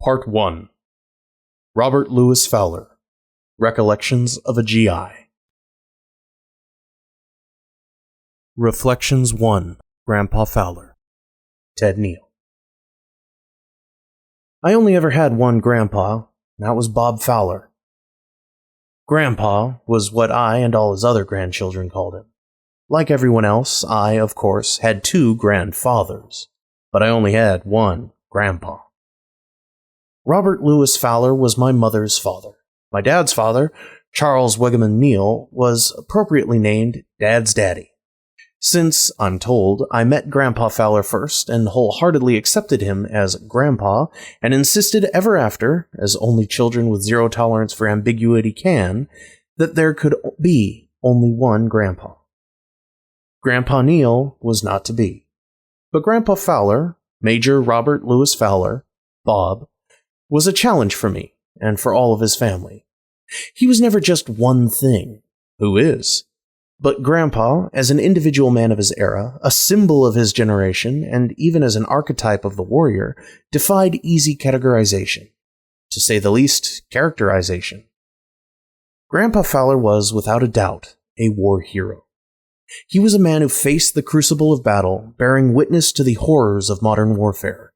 Part 1. Robert Louis Fowler, Recollections of a GI. Reflections 1. Grandpa Fowler. Ted Neill. I only ever had one grandpa, and that was Bob Fowler. Grandpa was what I and all his other grandchildren called him. Like everyone else, I, of course, had two grandfathers, but I only had one grandpa. Robert Louis Fowler was my mother's father. My dad's father, Charles Wegeman Neill, was appropriately named Dad's daddy. Since, I'm told, I met Grandpa Fowler first and wholeheartedly accepted him as Grandpa and insisted ever after, as only children with zero tolerance for ambiguity can, that there could be only one Grandpa. Grandpa Neill was not to be. But Grandpa Fowler, Major Robert Louis Fowler, Bob, was a challenge for me and for all of his family. He was never just one thing. Who is? But Grandpa, as an individual man of his era, a symbol of his generation, and even as an archetype of the warrior, defied easy categorization. To say the least, characterization. Grandpa Fowler was, without a doubt, a war hero. He was a man who faced the crucible of battle, bearing witness to the horrors of modern warfare.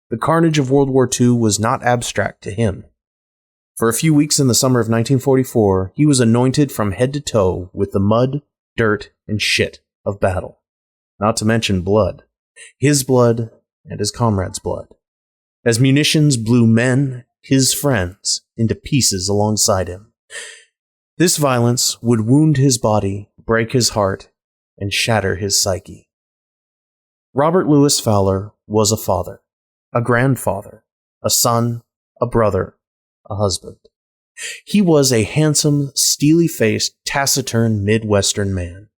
The carnage of World War II was not abstract to him. For a few weeks in the summer of 1944, he was anointed from head to toe with the mud, dirt, and shit of battle. Not to mention blood. His blood and his comrades' blood. As munitions blew men, his friends, into pieces alongside him. This violence would wound his body, break his heart, and shatter his psyche. Robert Louis Fowler was a father, a grandfather, a son, a brother, a husband. He was a handsome, steely-faced, taciturn Midwestern man.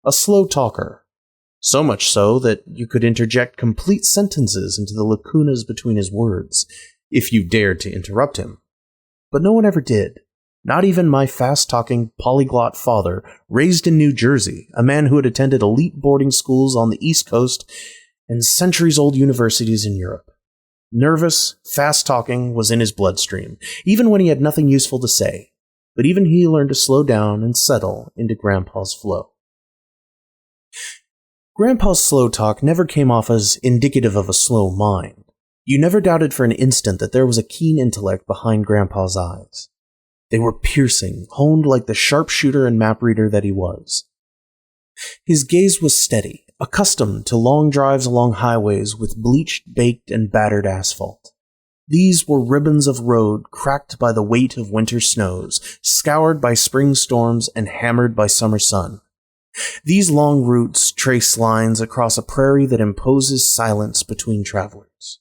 A slow talker. So much so that you could interject complete sentences into the lacunas between his words, if you dared to interrupt him. But no one ever did. Not even my fast-talking, polyglot father, raised in New Jersey, a man who had attended elite boarding schools on the East Coast and centuries-old universities in Europe. Nervous, fast-talking was in his bloodstream, even when he had nothing useful to say. But even he learned to slow down and settle into Grandpa's flow. Grandpa's slow talk never came off as indicative of a slow mind. You never doubted for an instant that there was a keen intellect behind Grandpa's eyes. They were piercing, honed like the sharpshooter and map reader that he was. His gaze was steady, accustomed to long drives along highways with bleached, baked, and battered asphalt. These were ribbons of road cracked by the weight of winter snows, scoured by spring storms, and hammered by summer sun. These long routes trace lines across a prairie that imposes silence between travelers.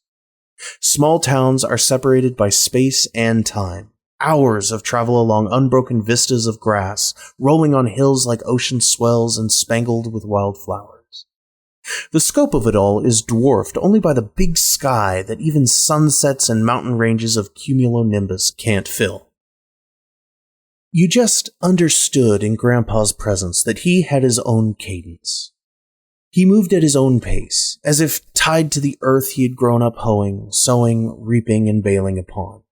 Small towns are separated by space and time. Hours of travel along unbroken vistas of grass, rolling on hills like ocean swells and spangled with wildflowers. The scope of it all is dwarfed only by the big sky that even sunsets and mountain ranges of cumulonimbus can't fill. You just understood in Grandpa's presence that he had his own cadence. He moved at his own pace, as if tied to the earth he had grown up hoeing, sowing, reaping, and bailing upon.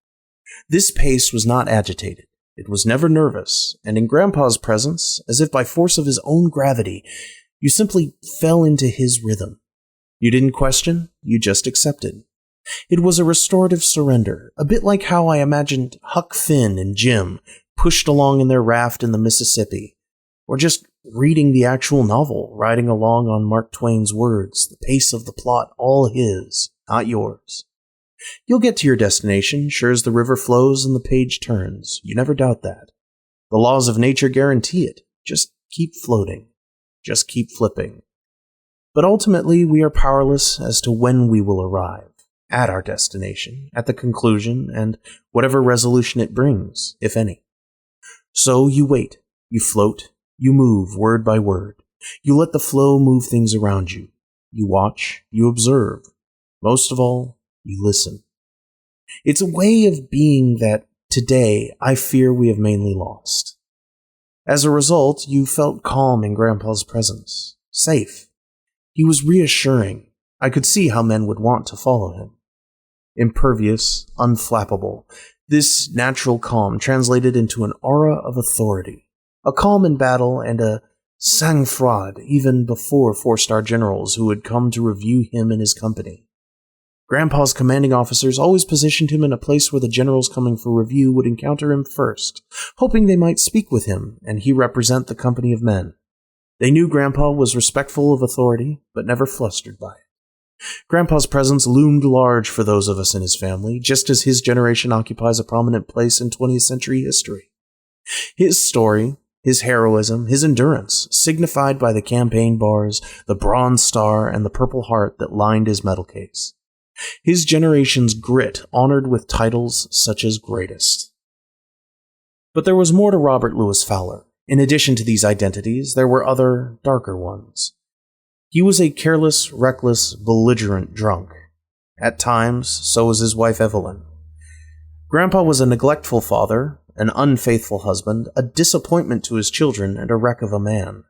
This pace was not agitated. It was never nervous, and in Grandpa's presence, as if by force of his own gravity, you simply fell into his rhythm. You didn't question, you just accepted. It was a restorative surrender, a bit like how I imagined Huck Finn and Jim pushed along in their raft in the Mississippi, or just reading the actual novel, riding along on Mark Twain's words, the pace of the plot all his, not yours. You'll get to your destination, sure as the river flows and the page turns. You never doubt that. The laws of nature guarantee it. Just keep floating. Just keep flipping. But ultimately, we are powerless as to when we will arrive, at our destination, at the conclusion, and whatever resolution it brings, if any. So you wait, you float, you move word by word. You let the flow move things around you. You watch, you observe. Most of all, you listen. It's a way of being that, today, I fear we have mainly lost. As a result, you felt calm in Grandpa's presence. Safe. He was reassuring. I could see how men would want to follow him. Impervious, unflappable, this natural calm translated into an aura of authority, a calm in battle and a sang-froid even before four-star generals who had come to review him and his company. Grandpa's commanding officers always positioned him in a place where the generals coming for review would encounter him first, hoping they might speak with him and he represent the company of men. They knew Grandpa was respectful of authority, but never flustered by it. Grandpa's presence loomed large for those of us in his family, just as his generation occupies a prominent place in 20th century history. His story, his heroism, his endurance, signified by the campaign bars, the Bronze Star, and the Purple Heart that lined his medal case. His generation's grit honored with titles such as Greatest. But there was more to Robert Louis Fowler. In addition to these identities, there were other, darker ones. He was a careless, reckless, belligerent drunk. At times, so was his wife Evelyn. Grandpa was a neglectful father, an unfaithful husband, a disappointment to his children, and a wreck of a man.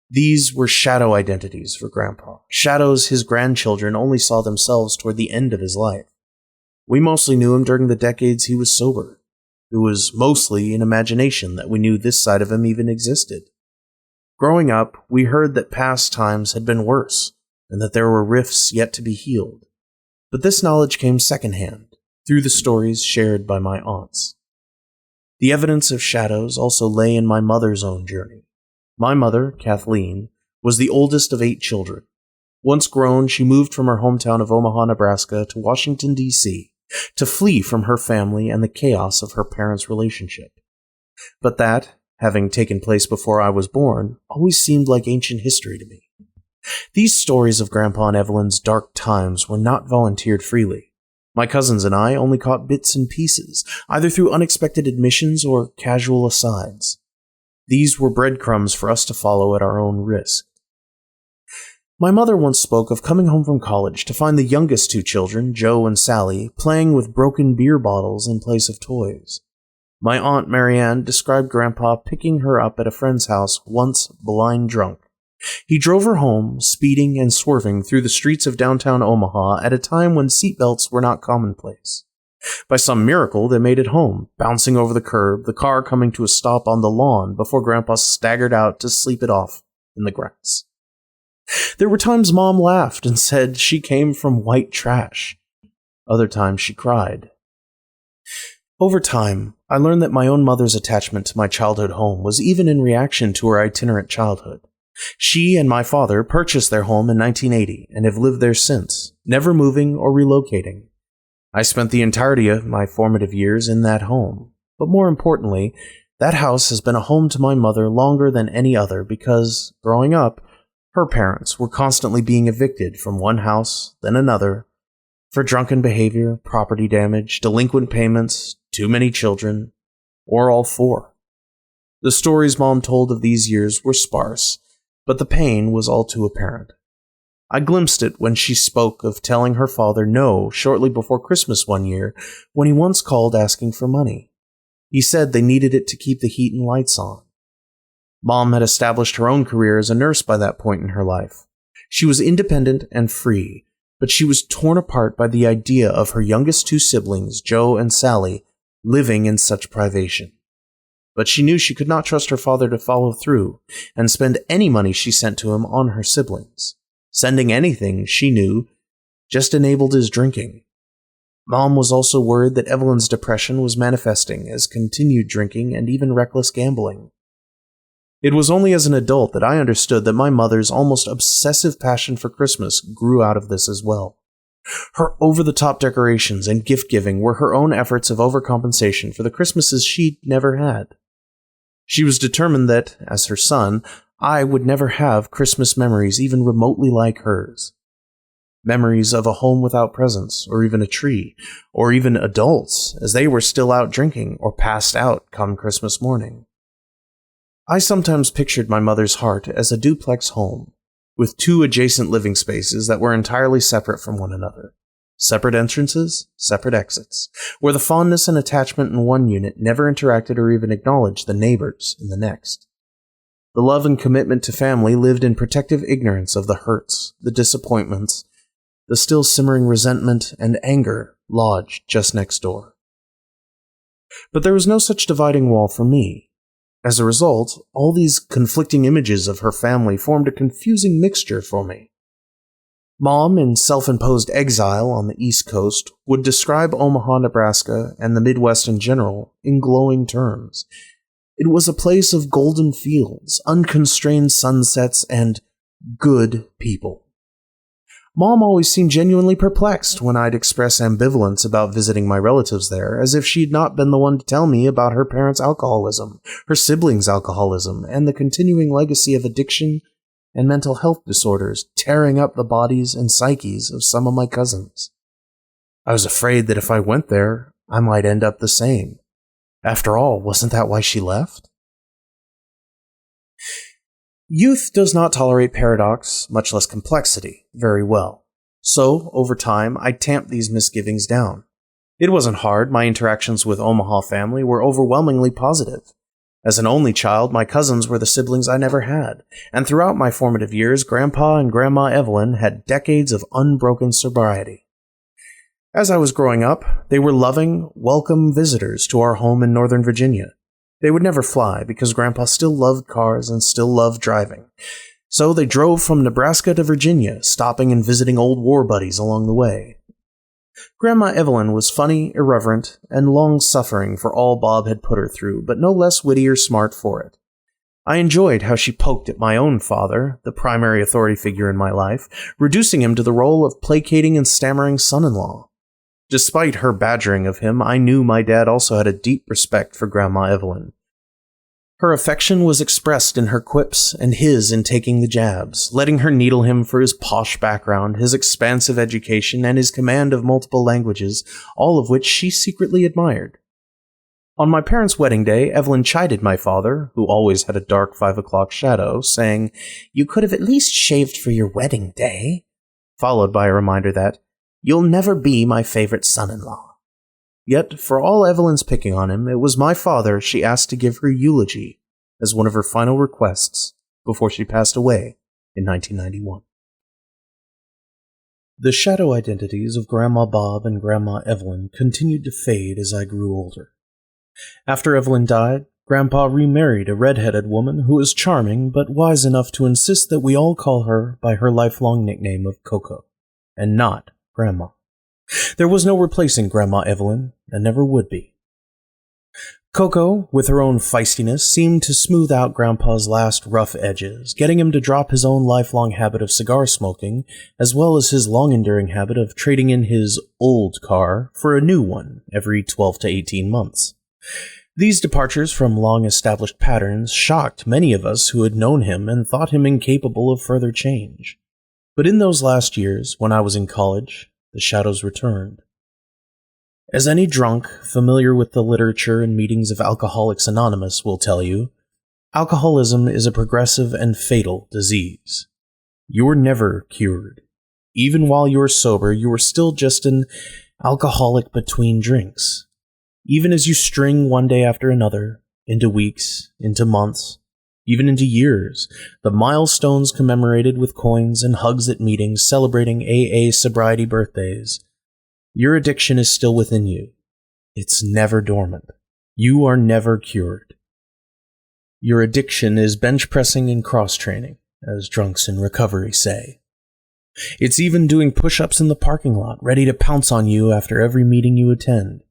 These were shadow identities for Grandpa, shadows his grandchildren only saw themselves toward the end of his life. We mostly knew him during the decades he was sober. It was mostly in imagination that we knew this side of him even existed. Growing up, we heard that past times had been worse, and that there were rifts yet to be healed. But this knowledge came secondhand, through the stories shared by my aunts. The evidence of shadows also lay in my mother's own journey. My mother, Kathleen, was the oldest of 8 children. Once grown, she moved from her hometown of Omaha, Nebraska to Washington, D.C., to flee from her family and the chaos of her parents' relationship. But that, having taken place before I was born, always seemed like ancient history to me. These stories of Grandpa and Evelyn's dark times were not volunteered freely. My cousins and I only caught bits and pieces, either through unexpected admissions or casual asides. These were breadcrumbs for us to follow at our own risk. My mother once spoke of coming home from college to find the youngest 2 children, Joe and Sally, playing with broken beer bottles in place of toys. My aunt Marianne described Grandpa picking her up at a friend's house once blind drunk. He drove her home, speeding and swerving through the streets of downtown Omaha at a time when seatbelts were not commonplace. By some miracle, they made it home, bouncing over the curb, the car coming to a stop on the lawn before Grandpa staggered out to sleep it off in the grass. There were times Mom laughed and said she came from white trash. Other times she cried. Over time, I learned that my own mother's attachment to my childhood home was even in reaction to her itinerant childhood. She and my father purchased their home in 1980 and have lived there since, never moving or relocating. I spent the entirety of my formative years in that home, but more importantly, that house has been a home to my mother longer than any other because, growing up, her parents were constantly being evicted from one house, then another, for drunken behavior, property damage, delinquent payments, too many children, or all 4. The stories Mom told of these years were sparse, but the pain was all too apparent. I glimpsed it when she spoke of telling her father no shortly before Christmas one year when he once called asking for money. He said they needed it to keep the heat and lights on. Mom had established her own career as a nurse by that point in her life. She was independent and free, but she was torn apart by the idea of her youngest 2 siblings, Joe and Sally, living in such privation. But she knew she could not trust her father to follow through and spend any money she sent to him on her siblings. Sending anything, she knew, just enabled his drinking. Mom was also worried that Evelyn's depression was manifesting as continued drinking and even reckless gambling. It was only as an adult that I understood that my mother's almost obsessive passion for Christmas grew out of this as well. Her over-the-top decorations and gift-giving were her own efforts of overcompensation for the Christmases she'd never had. She was determined that, as her son, I would never have Christmas memories even remotely like hers. Memories of a home without presents, or even a tree, or even adults, as they were still out drinking or passed out come Christmas morning. I sometimes pictured my mother's heart as a duplex home, with 2 adjacent living spaces that were entirely separate from one another. Separate entrances, separate exits, where the fondness and attachment in one unit never interacted or even acknowledged the neighbors in the next. The love and commitment to family lived in protective ignorance of the hurts, the disappointments, the still simmering resentment and anger lodged just next door. But there was no such dividing wall for me. As a result, all these conflicting images of her family formed a confusing mixture for me. Mom, in self-imposed exile on the East Coast, would describe Omaha, Nebraska, and the Midwest in general in glowing terms. It was a place of golden fields, unconstrained sunsets, and good people. Mom always seemed genuinely perplexed when I'd express ambivalence about visiting my relatives there, as if she'd not been the one to tell me about her parents' alcoholism, her siblings' alcoholism, and the continuing legacy of addiction and mental health disorders tearing up the bodies and psyches of some of my cousins. I was afraid that if I went there, I might end up the same. After all, wasn't that why she left? Youth does not tolerate paradox, much less complexity, very well. So, over time, I tamped these misgivings down. It wasn't hard. My interactions with Omaha family were overwhelmingly positive. As an only child, my cousins were the siblings I never had, and throughout my formative years, Grandpa and Grandma Evelyn had decades of unbroken sobriety. As I was growing up, they were loving, welcome visitors to our home in Northern Virginia. They would never fly because Grandpa still loved cars and still loved driving. So they drove from Nebraska to Virginia, stopping and visiting old war buddies along the way. Grandma Evelyn was funny, irreverent, and long-suffering for all Bob had put her through, but no less witty or smart for it. I enjoyed how she poked at my own father, the primary authority figure in my life, reducing him to the role of placating and stammering son-in-law. Despite her badgering of him, I knew my dad also had a deep respect for Grandma Evelyn. Her affection was expressed in her quips and his in taking the jabs, letting her needle him for his posh background, his expansive education, and his command of multiple languages, all of which she secretly admired. On my parents' wedding day, Evelyn chided my father, who always had a dark 5 o'clock shadow, saying, "You could have at least shaved for your wedding day," followed by a reminder that, "You'll never be my favorite son-in-law." Yet, for all Evelyn's picking on him, it was my father she asked to give her eulogy as one of her final requests before she passed away in 1991. The shadow identities of Grandma Bob and Grandma Evelyn continued to fade as I grew older. After Evelyn died, Grandpa remarried a red-headed woman who was charming but wise enough to insist that we all call her by her lifelong nickname of Coco, and not Grandma. There was no replacing Grandma Evelyn, and never would be. Coco, with her own feistiness, seemed to smooth out Grandpa's last rough edges, getting him to drop his own lifelong habit of cigar smoking, as well as his long-enduring habit of trading in his old car for a new one every 12 to 18 months. These departures from long-established patterns shocked many of us who had known him and thought him incapable of further change. But in those last years, when I was in college, the shadows returned. As any drunk familiar with the literature and meetings of Alcoholics Anonymous will tell you, alcoholism is a progressive and fatal disease. You are never cured. Even while you are sober, you are still just an alcoholic between drinks. Even as you string one day after another, into weeks, into months, even into years, the milestones commemorated with coins and hugs at meetings celebrating AA sobriety birthdays, your addiction is still within you. It's never dormant. You are never cured. Your addiction is bench pressing and cross-training, as drunks in recovery say. It's even doing push-ups in the parking lot, ready to pounce on you after every meeting you attend.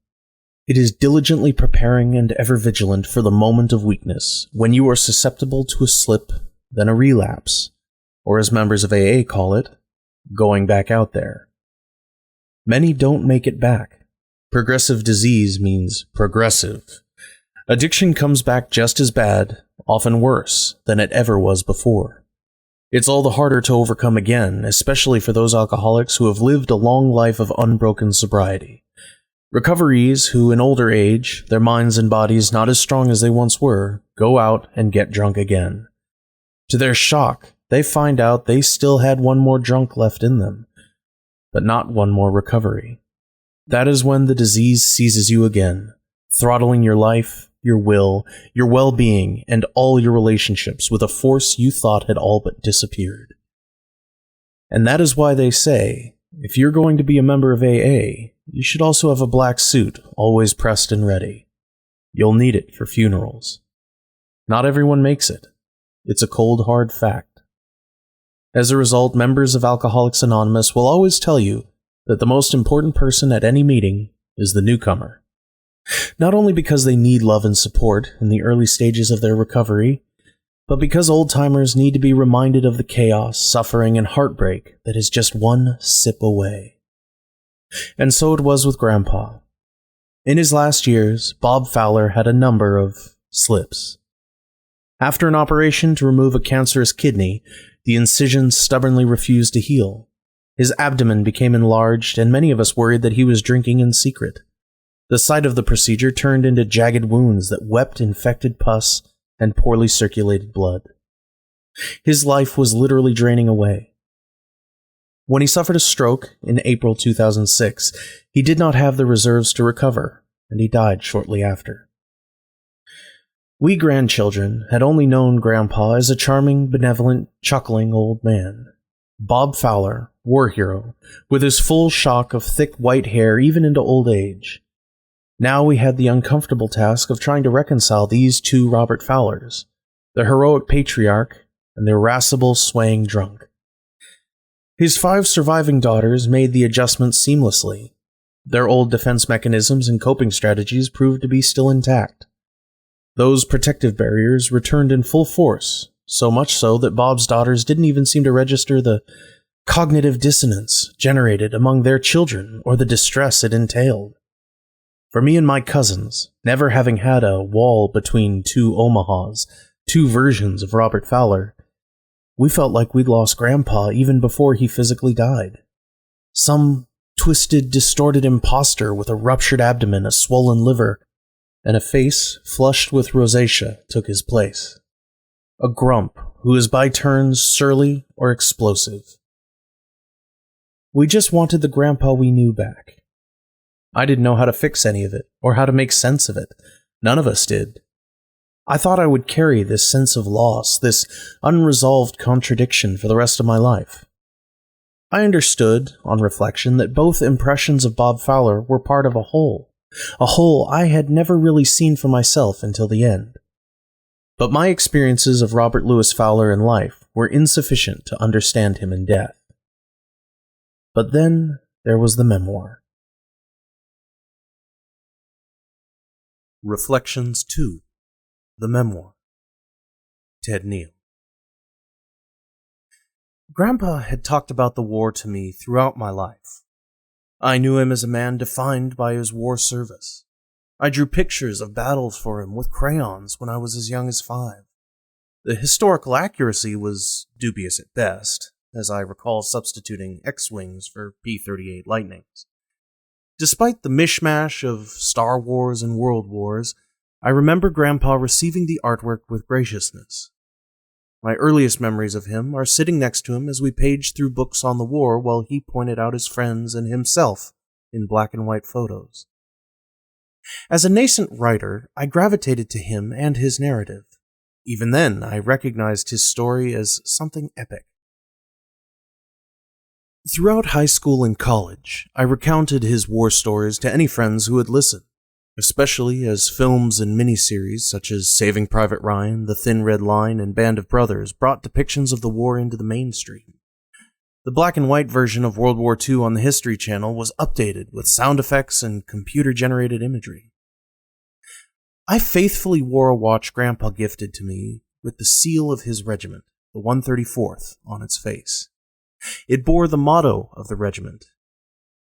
It is diligently preparing and ever vigilant for the moment of weakness, when you are susceptible to a slip, then a relapse, or as members of AA call it, going back out there. Many don't make it back. Progressive disease means progressive. Addiction comes back just as bad, often worse, than it ever was before. It's all the harder to overcome again, especially for those alcoholics who have lived a long life of unbroken sobriety. Recoverees who, in older age, their minds and bodies not as strong as they once were, go out and get drunk again. To their shock, they find out they still had one more drunk left in them, but not one more recovery. That is when the disease seizes you again, throttling your life, your will, your well-being, and all your relationships with a force you thought had all but disappeared. And that is why they say, if you're going to be a member of AA, you should also have a black suit, always pressed and ready. You'll need it for funerals. Not everyone makes it. It's a cold, hard fact. As a result, members of Alcoholics Anonymous will always tell you that the most important person at any meeting is the newcomer. Not only because they need love and support in the early stages of their recovery, but because old-timers need to be reminded of the chaos, suffering, and heartbreak that is just one sip away. And so it was with Grandpa. In his last years, Bob Fowler had a number of slips. After an operation to remove a cancerous kidney, the incision stubbornly refused to heal. His abdomen became enlarged, and many of us worried that he was drinking in secret. The site of the procedure turned into jagged wounds that wept infected pus and poorly circulated blood. His life was literally draining away. When he suffered a stroke in April 2006, he did not have the reserves to recover, and he died shortly after. We grandchildren had only known Grandpa as a charming, benevolent, chuckling old man. Bob Fowler, war hero, with his full shock of thick white hair even into old age. Now we had the uncomfortable task of trying to reconcile these two Robert Fowlers, the heroic patriarch and the irascible, swaying drunk. His 5 surviving daughters made the adjustment seamlessly. Their old defense mechanisms and coping strategies proved to be still intact. Those protective barriers returned in full force, so much so that Bob's daughters didn't even seem to register the cognitive dissonance generated among their children or the distress it entailed. For me and my cousins, never having had a wall between two Omahas, two versions of Robert Fowler, we felt like we'd lost Grandpa even before he physically died. Some twisted, distorted imposter with a ruptured abdomen, a swollen liver, and a face flushed with rosacea took his place. A grump who is by turns surly or explosive. We just wanted the Grandpa we knew back. I didn't know how to fix any of it, or how to make sense of it. None of us did. I thought I would carry this sense of loss, this unresolved contradiction for the rest of my life. I understood, on reflection, that both impressions of Bob Fowler were part of a whole I had never really seen for myself until the end. But my experiences of Robert Louis Fowler in life were insufficient to understand him in death. But then there was the memoir. Reflections 2. The Memoir. Ted Neill. Grandpa had talked about the war to me throughout my life. I knew him as a man defined by his war service. I drew pictures of battles for him with crayons when I was as young as 5. The historical accuracy was dubious at best, as I recall substituting X-Wings for P-38 Lightnings. Despite the mishmash of Star Wars and World Wars, I remember Grandpa receiving the artwork with graciousness. My earliest memories of him are sitting next to him as we paged through books on the war while he pointed out his friends and himself in black and white photos. As a nascent writer, I gravitated to him and his narrative. Even then, I recognized his story as something epic. Throughout high school and college, I recounted his war stories to any friends who would listen, especially as films and miniseries such as Saving Private Ryan, The Thin Red Line, and Band of Brothers brought depictions of the war into the mainstream. The black and white version of World War II on the History Channel was updated with sound effects and computer-generated imagery. I faithfully wore a watch Grandpa gifted to me with the seal of his regiment, the 134th, on its face. It bore the motto of the regiment,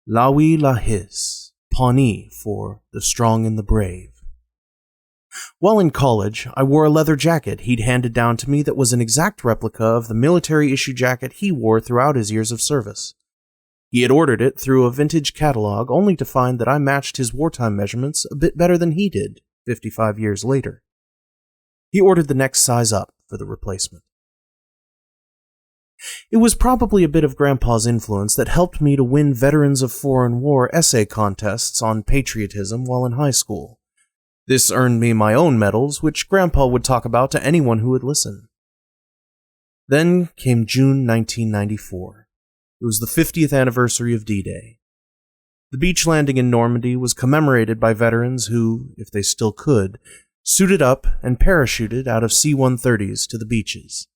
Lawi La His, Pawnee for the strong and the brave. While in college, I wore a leather jacket he'd handed down to me that was an exact replica of the military-issue jacket he wore throughout his years of service. He had ordered it through a vintage catalog only to find that I matched his wartime measurements a bit better than he did 55 years later. He ordered the next size up for the replacement. It was probably a bit of Grandpa's influence that helped me to win Veterans of Foreign War essay contests on patriotism while in high school. This earned me my own medals, which Grandpa would talk about to anyone who would listen. Then came June 1994. It was the 50th anniversary of D-Day. The beach landing in Normandy was commemorated by veterans who, if they still could, suited up and parachuted out of C-130s to the beaches.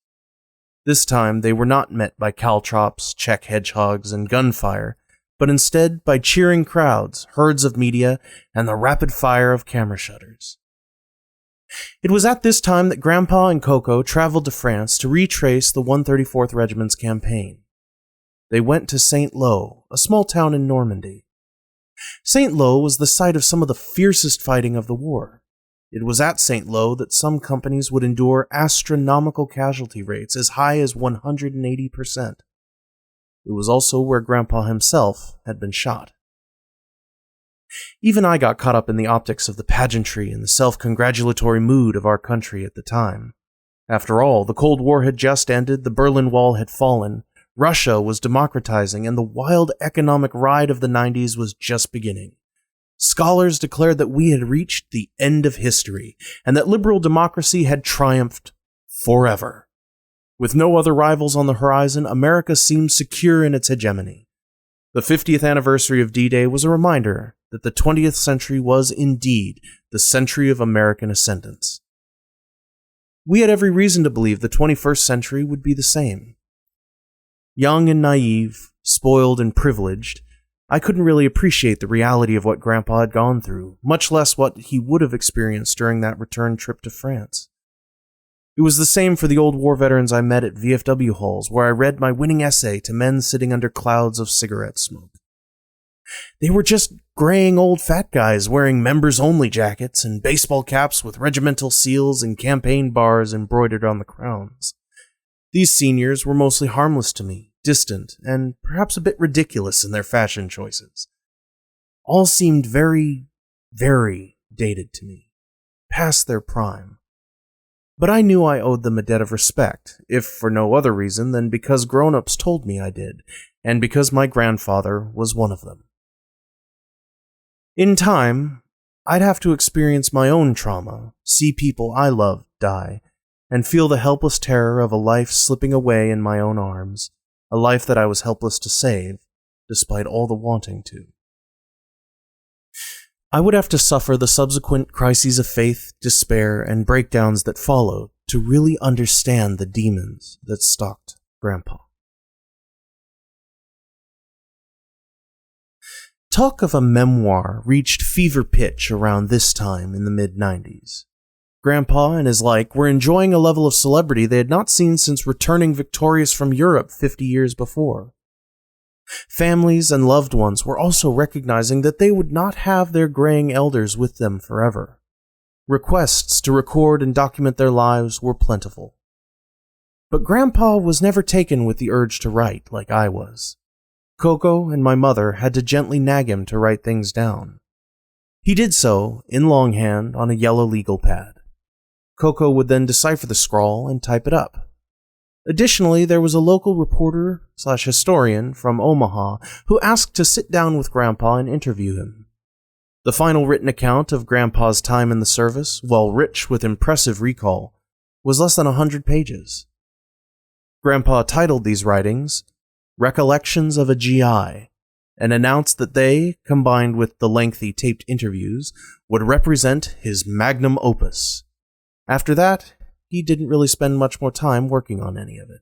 This time, they were not met by caltrops, Czech hedgehogs, and gunfire, but instead by cheering crowds, herds of media, and the rapid fire of camera shutters. It was at this time that Grandpa and Coco traveled to France to retrace the 134th Regiment's campaign. They went to Saint-Lô, a small town in Normandy. Saint-Lô was the site of some of the fiercest fighting of the war. It was at Saint-Lô that some companies would endure astronomical casualty rates as high as 180%. It was also where Grandpa himself had been shot. Even I got caught up in the optics of the pageantry and the self-congratulatory mood of our country at the time. After all, the Cold War had just ended, the Berlin Wall had fallen, Russia was democratizing, and the wild economic ride of the 90s was just beginning. Scholars declared that we had reached the end of history, and that liberal democracy had triumphed forever. With no other rivals on the horizon, America seemed secure in its hegemony. The 50th anniversary of D-Day was a reminder that the 20th century was indeed the century of American ascendance. We had every reason to believe the 21st century would be the same. Young and naive, spoiled and privileged, I couldn't really appreciate the reality of what Grandpa had gone through, much less what he would have experienced during that return trip to France. It was the same for the old war veterans I met at VFW halls, where I read my winning essay to men sitting under clouds of cigarette smoke. They were just graying old fat guys wearing members-only jackets and baseball caps with regimental seals and campaign bars embroidered on the crowns. These seniors were mostly harmless to me, distant, and perhaps a bit ridiculous in their fashion choices. All seemed very, very dated to me, past their prime. But I knew I owed them a debt of respect, if for no other reason than because grown-ups told me I did, and because my grandfather was one of them. In time, I'd have to experience my own trauma, see people I loved die, and feel the helpless terror of a life slipping away in my own arms, a life that I was helpless to save, despite all the wanting to. I would have to suffer the subsequent crises of faith, despair, and breakdowns that followed to really understand the demons that stalked Grandpa. Talk of a memoir reached fever pitch around this time in the mid-90s. Grandpa and his like were enjoying a level of celebrity they had not seen since returning victorious from Europe 50 years before. Families and loved ones were also recognizing that they would not have their graying elders with them forever. Requests to record and document their lives were plentiful. But Grandpa was never taken with the urge to write like I was. Coco and my mother had to gently nag him to write things down. He did so, in longhand, on a yellow legal pad. Coco would then decipher the scrawl and type it up. Additionally, there was a local reporter/historian from Omaha who asked to sit down with Grandpa and interview him. The final written account of Grandpa's time in the service, while rich with impressive recall, was less than 100 pages. Grandpa titled these writings Recollections of a GI, and announced that they, combined with the lengthy taped interviews, would represent his magnum opus. After that, he didn't really spend much more time working on any of it.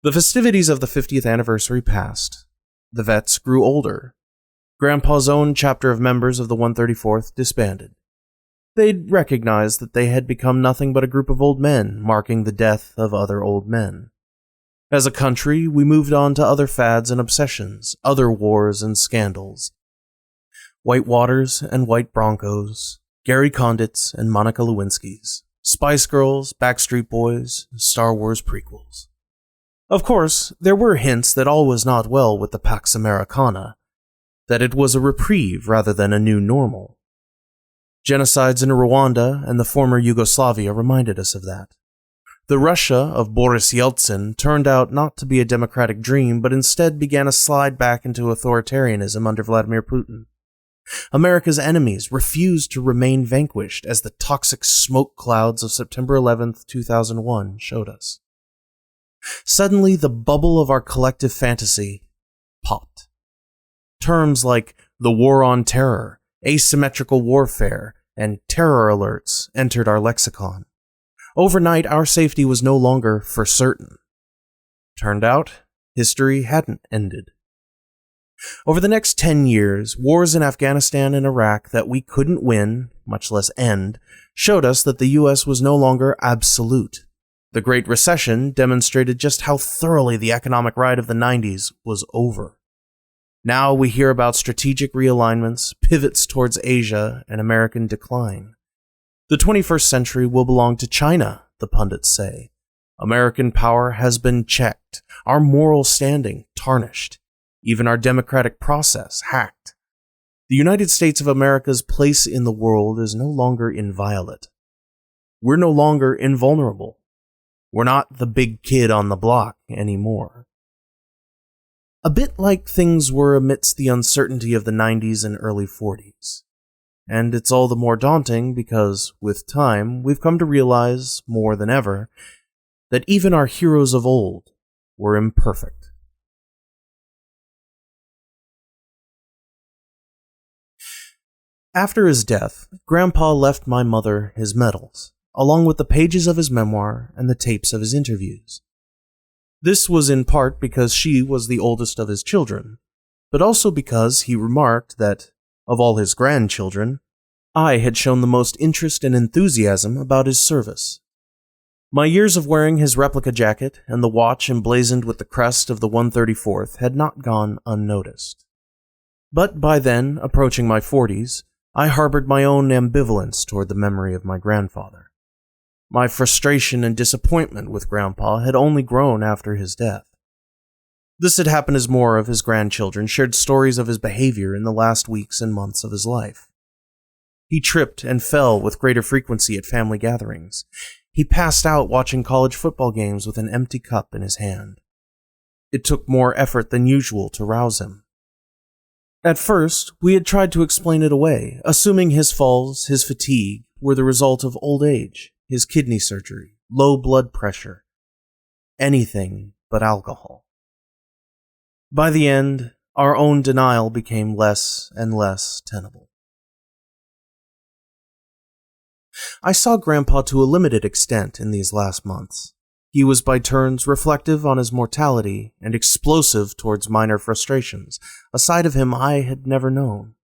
The festivities of the 50th anniversary passed. The vets grew older. Grandpa's own chapter of members of the 134th disbanded. They'd recognized that they had become nothing but a group of old men, marking the death of other old men. As a country, we moved on to other fads and obsessions, other wars and scandals. White Waters and White Broncos, Gary Condits and Monica Lewinsky's, Spice Girls, Backstreet Boys, Star Wars prequels. Of course, there were hints that all was not well with the Pax Americana, that it was a reprieve rather than a new normal. Genocides in Rwanda and the former Yugoslavia reminded us of that. The Russia of Boris Yeltsin turned out not to be a democratic dream, but instead began a slide back into authoritarianism under Vladimir Putin. America's enemies refused to remain vanquished, as the toxic smoke clouds of September 11th, 2001 showed us. Suddenly, the bubble of our collective fantasy popped. Terms like the war on terror, asymmetrical warfare, and terror alerts entered our lexicon. Overnight, our safety was no longer for certain. Turned out, history hadn't ended. Over the next 10 years, wars in Afghanistan and Iraq that we couldn't win, much less end, showed us that the US was no longer absolute. The Great Recession demonstrated just how thoroughly the economic ride of the 90s was over. Now we hear about strategic realignments, pivots towards Asia, and American decline. The 21st century will belong to China, the pundits say. American power has been checked, our moral standing tarnished, even our democratic process hacked. The United States of America's place in the world is no longer inviolate. We're no longer invulnerable. We're not the big kid on the block anymore. A bit like things were amidst the uncertainty of the 90s and early 40s. And it's all the more daunting because, with time, we've come to realize, more than ever, that even our heroes of old were imperfect. After his death, Grandpa left my mother his medals, along with the pages of his memoir and the tapes of his interviews. This was in part because she was the oldest of his children, but also because he remarked that, of all his grandchildren, I had shown the most interest and enthusiasm about his service. My years of wearing his replica jacket and the watch emblazoned with the crest of the 134th had not gone unnoticed. But by then, approaching my 40s, I harbored my own ambivalence toward the memory of my grandfather. My frustration and disappointment with Grandpa had only grown after his death. This had happened as more of his grandchildren shared stories of his behavior in the last weeks and months of his life. He tripped and fell with greater frequency at family gatherings. He passed out watching college football games with an empty cup in his hand. It took more effort than usual to rouse him. At first, we had tried to explain it away, assuming his falls, his fatigue, were the result of old age, his kidney surgery, low blood pressure, anything but alcohol. By the end, our own denial became less and less tenable. I saw Grandpa to a limited extent in these last months. He was by turns reflective on his mortality and explosive towards minor frustrations, a side of him I had never known.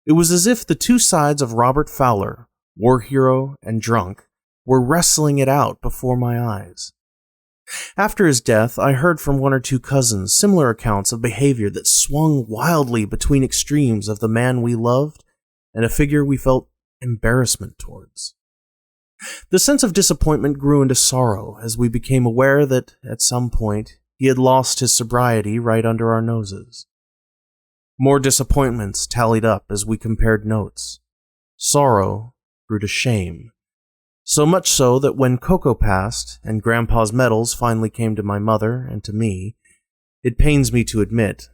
It was as if the two sides of Robert Fowler, war hero and drunk, were wrestling it out before my eyes. After his death, I heard from one or two cousins similar accounts of behavior that swung wildly between extremes of the man we loved and a figure we felt embarrassment towards. The sense of disappointment grew into sorrow as we became aware that, at some point, he had lost his sobriety right under our noses. More disappointments tallied up as we compared notes. Sorrow grew to shame. So much so that when Coco passed and Grandpa's medals finally came to my mother and to me, it pains me to admit,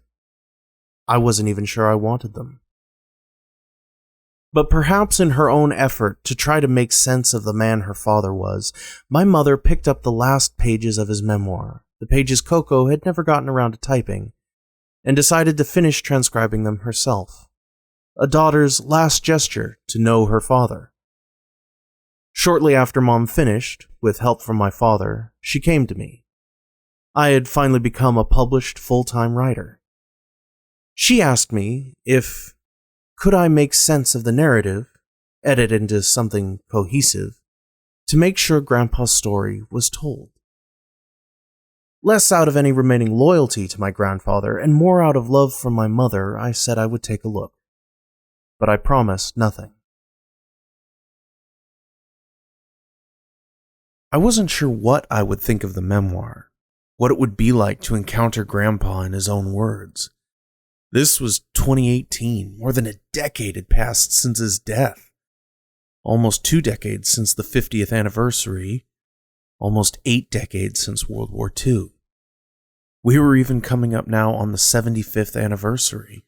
I wasn't even sure I wanted them. But perhaps in her own effort to try to make sense of the man her father was, my mother picked up the last pages of his memoir, the pages Coco had never gotten around to typing, and decided to finish transcribing them herself. A daughter's last gesture to know her father. Shortly after Mom finished, with help from my father, she came to me. I had finally become a published full-time writer. She asked me if could I make sense of the narrative, edit into something cohesive, to make sure Grandpa's story was told. Less out of any remaining loyalty to my grandfather and more out of love for my mother, I said I would take a look. But I promised nothing. I wasn't sure what I would think of the memoir, what it would be like to encounter Grandpa in his own words. This was 2018, more than a decade had passed since his death. Almost 2 decades since the 50th anniversary, almost 8 decades since World War II. We were even coming up now on the 75th anniversary.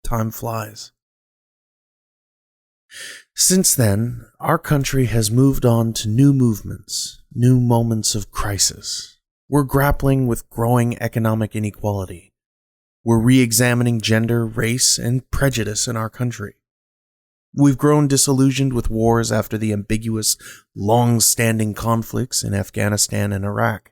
Time flies. Since then, our country has moved on to new movements, new moments of crisis. We're grappling with growing economic inequality, We're re-examining gender, race, and prejudice in our country. We've grown disillusioned with wars after the ambiguous, long-standing conflicts in Afghanistan and Iraq.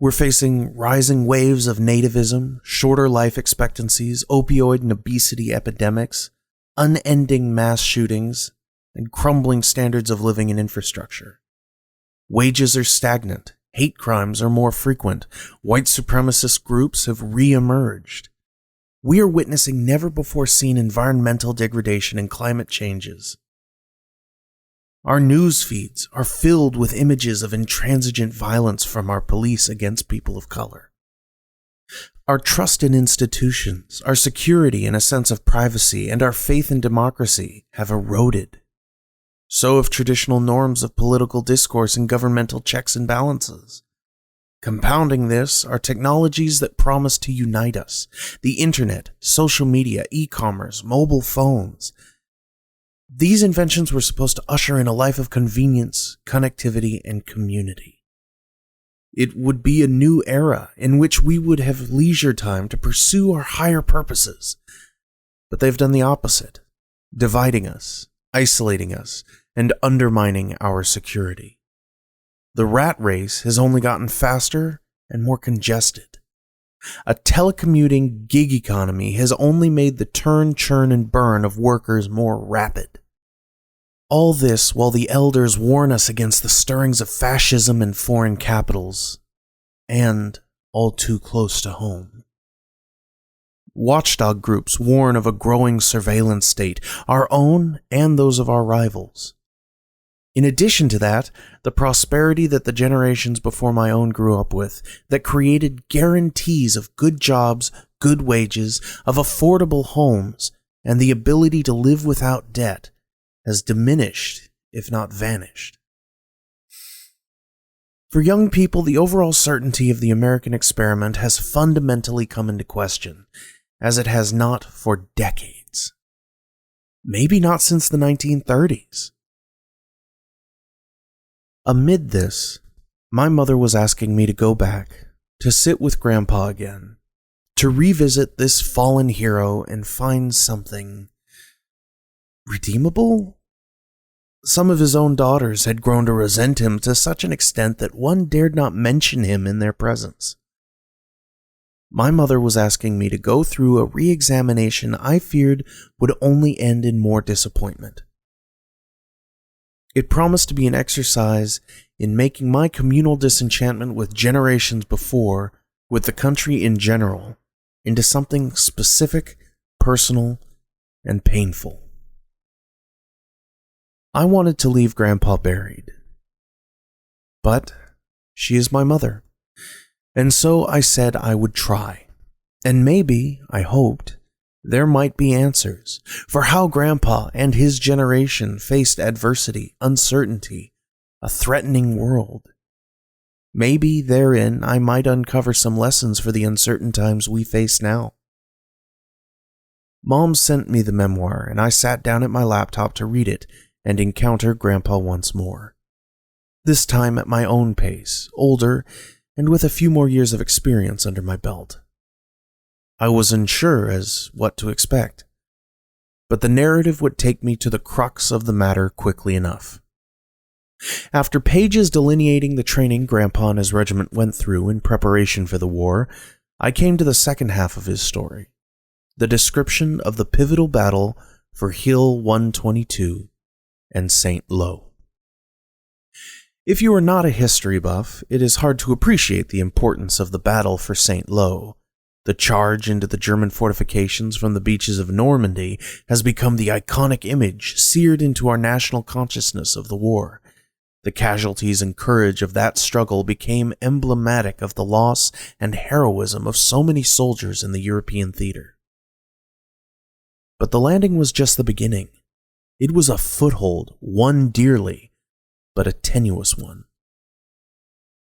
We're facing rising waves of nativism, shorter life expectancies, opioid and obesity epidemics, unending mass shootings, and crumbling standards of living and infrastructure. Wages are stagnant, hate crimes are more frequent, white supremacist groups have re-emerged. We are witnessing never-before-seen environmental degradation and climate changes. Our news feeds are filled with images of intransigent violence from our police against people of color. Our trust in institutions, our security and a sense of privacy, and our faith in democracy have eroded. So have traditional norms of political discourse and governmental checks and balances. Compounding this are technologies that promise to unite us: the internet, social media, e-commerce, mobile phones. These inventions were supposed to usher in a life of convenience, connectivity, and community. It would be a new era in which we would have leisure time to pursue our higher purposes. But they've done the opposite, dividing us, isolating us, and undermining our security. The rat race has only gotten faster and more congested. A telecommuting gig economy has only made the turn, churn, and burn of workers more rapid. All this while the elders warn us against the stirrings of fascism in foreign capitals, and all too close to home. Watchdog groups warn of a growing surveillance state, our own and those of our rivals. In addition to that, the prosperity that the generations before my own grew up with, that created guarantees of good jobs, good wages, of affordable homes, and the ability to live without debt, has diminished, if not vanished. For young people, the overall certainty of the American experiment has fundamentally come into question, as it has not for decades. Maybe not since the 1930s. Amid this, my mother was asking me to go back, to sit with Grandpa again, to revisit this fallen hero and find something redeemable? Some of his own daughters had grown to resent him to such an extent that one dared not mention him in their presence. My mother was asking me to go through a re-examination I feared would only end in more disappointment. It promised to be an exercise in making my communal disenchantment with generations before, with the country in general, into something specific, personal, and painful. I wanted to leave Grandpa buried. But she is my mother, and so I said I would try, and maybe, I hoped, there might be answers for how Grandpa and his generation faced adversity, uncertainty, a threatening world. Maybe therein I might uncover some lessons for the uncertain times we face now. Mom sent me the memoir, and I sat down at my laptop to read it and encounter Grandpa once more. This time at my own pace, older, and with a few more years of experience under my belt. I was unsure as what to expect, but the narrative would take me to the crux of the matter quickly enough. After pages delineating the training Grandpa and his regiment went through in preparation for the war, I came to the second half of his story, the description of the pivotal battle for Hill 122 and St. Lo. If you are not a history buff, it is hard to appreciate the importance of the battle for St. Lo. The charge into the German fortifications from the beaches of Normandy has become the iconic image seared into our national consciousness of the war. The casualties and courage of that struggle became emblematic of the loss and heroism of so many soldiers in the European theater. But the landing was just the beginning. It was a foothold, won dearly, but a tenuous one.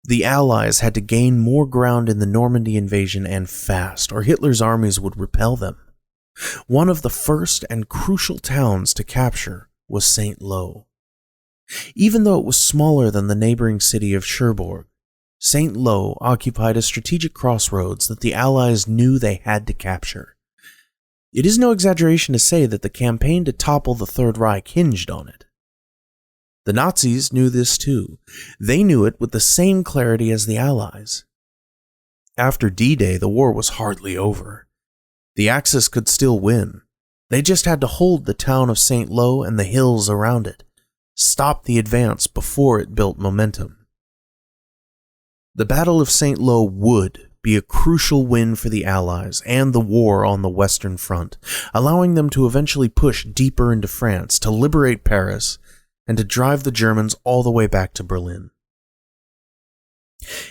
The Allies had to gain more ground in the Normandy invasion and fast, or Hitler's armies would repel them. One of the first and crucial towns to capture was St. Lo. Even though it was smaller than the neighboring city of Cherbourg, St. Lo occupied a strategic crossroads that the Allies knew they had to capture. It is no exaggeration to say that the campaign to topple the Third Reich hinged on it. The Nazis knew this too. They knew it with the same clarity as the Allies. After D-Day, the war was hardly over. The Axis could still win. They just had to hold the town of St. Lo and the hills around it, stop the advance before it built momentum. The Battle of St. Lo would be a crucial win for the Allies and the war on the Western Front, allowing them to eventually push deeper into France to liberate Paris and to drive the Germans all the way back to Berlin.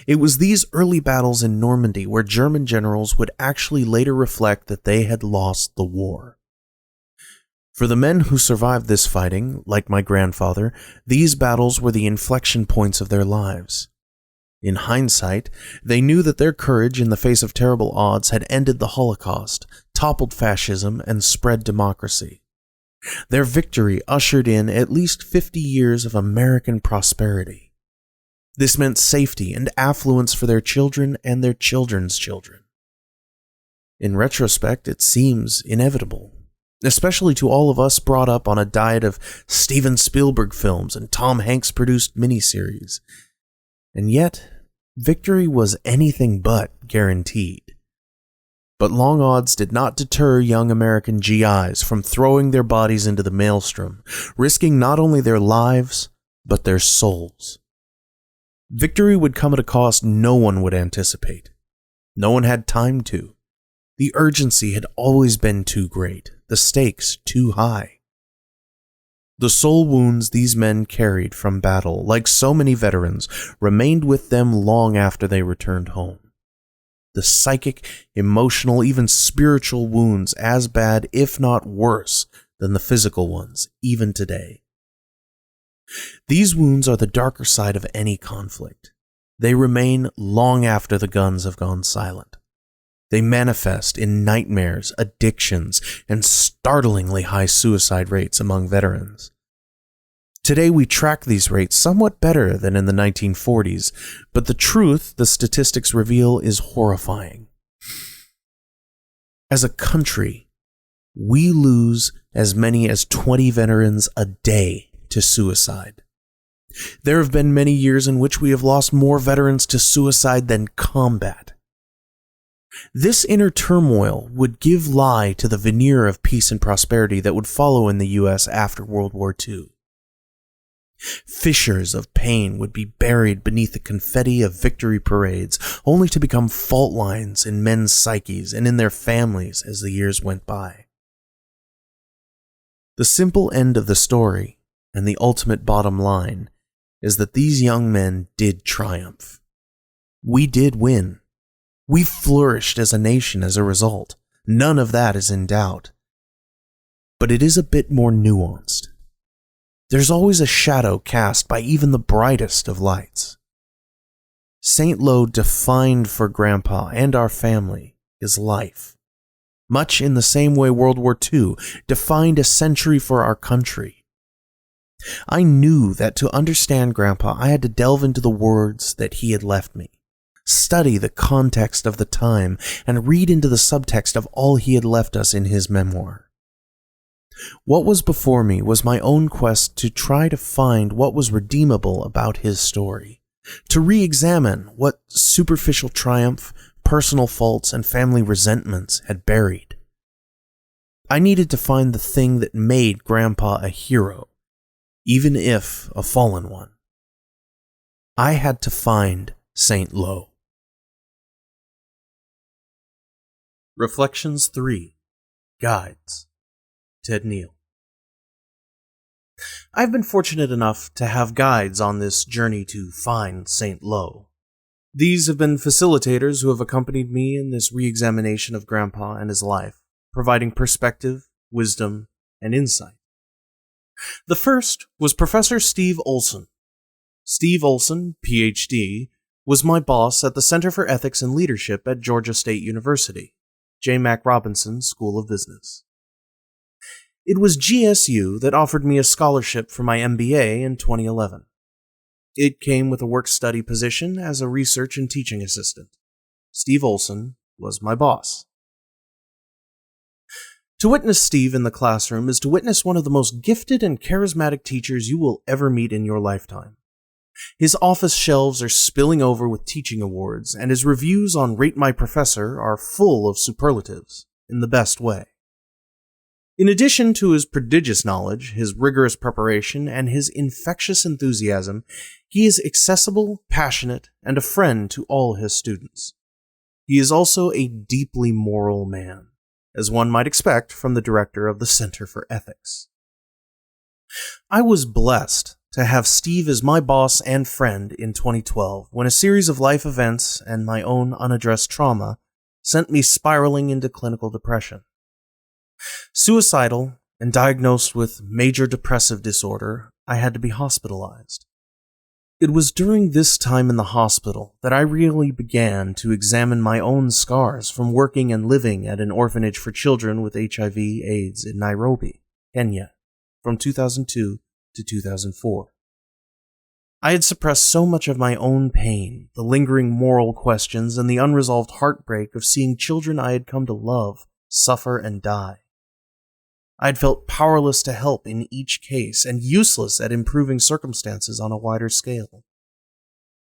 It was these early battles in Normandy where German generals would actually later reflect that they had lost the war. For the men who survived this fighting, like my grandfather, these battles were the inflection points of their lives. In hindsight, they knew that their courage in the face of terrible odds had ended the Holocaust, toppled fascism, and spread democracy. Their victory ushered in at least 50 years of American prosperity. This meant safety and affluence for their children and their children's children. In retrospect, it seems inevitable, especially to all of us brought up on a diet of Steven Spielberg films and Tom Hanks-produced miniseries. And yet, victory was anything but guaranteed. But long odds did not deter young American GIs from throwing their bodies into the maelstrom, risking not only their lives, but their souls. Victory would come at a cost no one would anticipate. No one had time to. The urgency had always been too great, the stakes too high. The soul wounds these men carried from battle, like so many veterans, remained with them long after they returned home. The psychic, emotional, even spiritual wounds as bad, if not worse, than the physical ones, even today. These wounds are the darker side of any conflict. They remain long after the guns have gone silent. They manifest in nightmares, addictions, and startlingly high suicide rates among veterans. Today we track these rates somewhat better than in the 1940s, but the truth the statistics reveal is horrifying. As a country, we lose as many as 20 veterans a day to suicide. There have been many years in which we have lost more veterans to suicide than combat. This inner turmoil would give lie to the veneer of peace and prosperity that would follow in the US after World War II. Fissures of pain would be buried beneath the confetti of victory parades, only to become fault lines in men's psyches and in their families as the years went by. The simple end of the story, and the ultimate bottom line, is that these young men did triumph. We did win. We flourished as a nation as a result. None of that is in doubt. But it is a bit more nuanced. There's always a shadow cast by even the brightest of lights. St. Lo defined for Grandpa and our family his life, much in the same way World War II defined a century for our country. I knew that to understand Grandpa, I had to delve into the words that he had left me, study the context of the time, and read into the subtext of all he had left us in his memoir. What was before me was my own quest to try to find what was redeemable about his story, to re-examine what superficial triumph, personal faults, and family resentments had buried. I needed to find the thing that made Grandpa a hero, even if a fallen one. I had to find St. Lo. Reflections 3. Guides. Ted Neill. I've been fortunate enough to have guides on this journey to find St. Lo. These have been facilitators who have accompanied me in this re-examination of Grandpa and his life, providing perspective, wisdom, and insight. The first was Professor Steve Olson. Steve Olson, Ph.D., was my boss at the Center for Ethics and Leadership at Georgia State University, J. Mac Robinson School of Business. It was GSU that offered me a scholarship for my MBA in 2011. It came with a work-study position as a research and teaching assistant. Steve Olson was my boss. To witness Steve in the classroom is to witness one of the most gifted and charismatic teachers you will ever meet in your lifetime. His office shelves are spilling over with teaching awards, and his reviews on Rate My Professor are full of superlatives, in the best way. In addition to his prodigious knowledge, his rigorous preparation, and his infectious enthusiasm, he is accessible, passionate, and a friend to all his students. He is also a deeply moral man, as one might expect from the director of the Center for Ethics. I was blessed to have Steve as my boss and friend in 2012 when a series of life events and my own unaddressed trauma sent me spiraling into clinical depression. Suicidal and diagnosed with major depressive disorder, I had to be hospitalized. It was during this time in the hospital that I really began to examine my own scars from working and living at an orphanage for children with HIV/AIDS in Nairobi, Kenya, from 2002 to 2004. I had suppressed so much of my own pain, the lingering moral questions, and the unresolved heartbreak of seeing children I had come to love suffer and die. I had felt powerless to help in each case and useless at improving circumstances on a wider scale.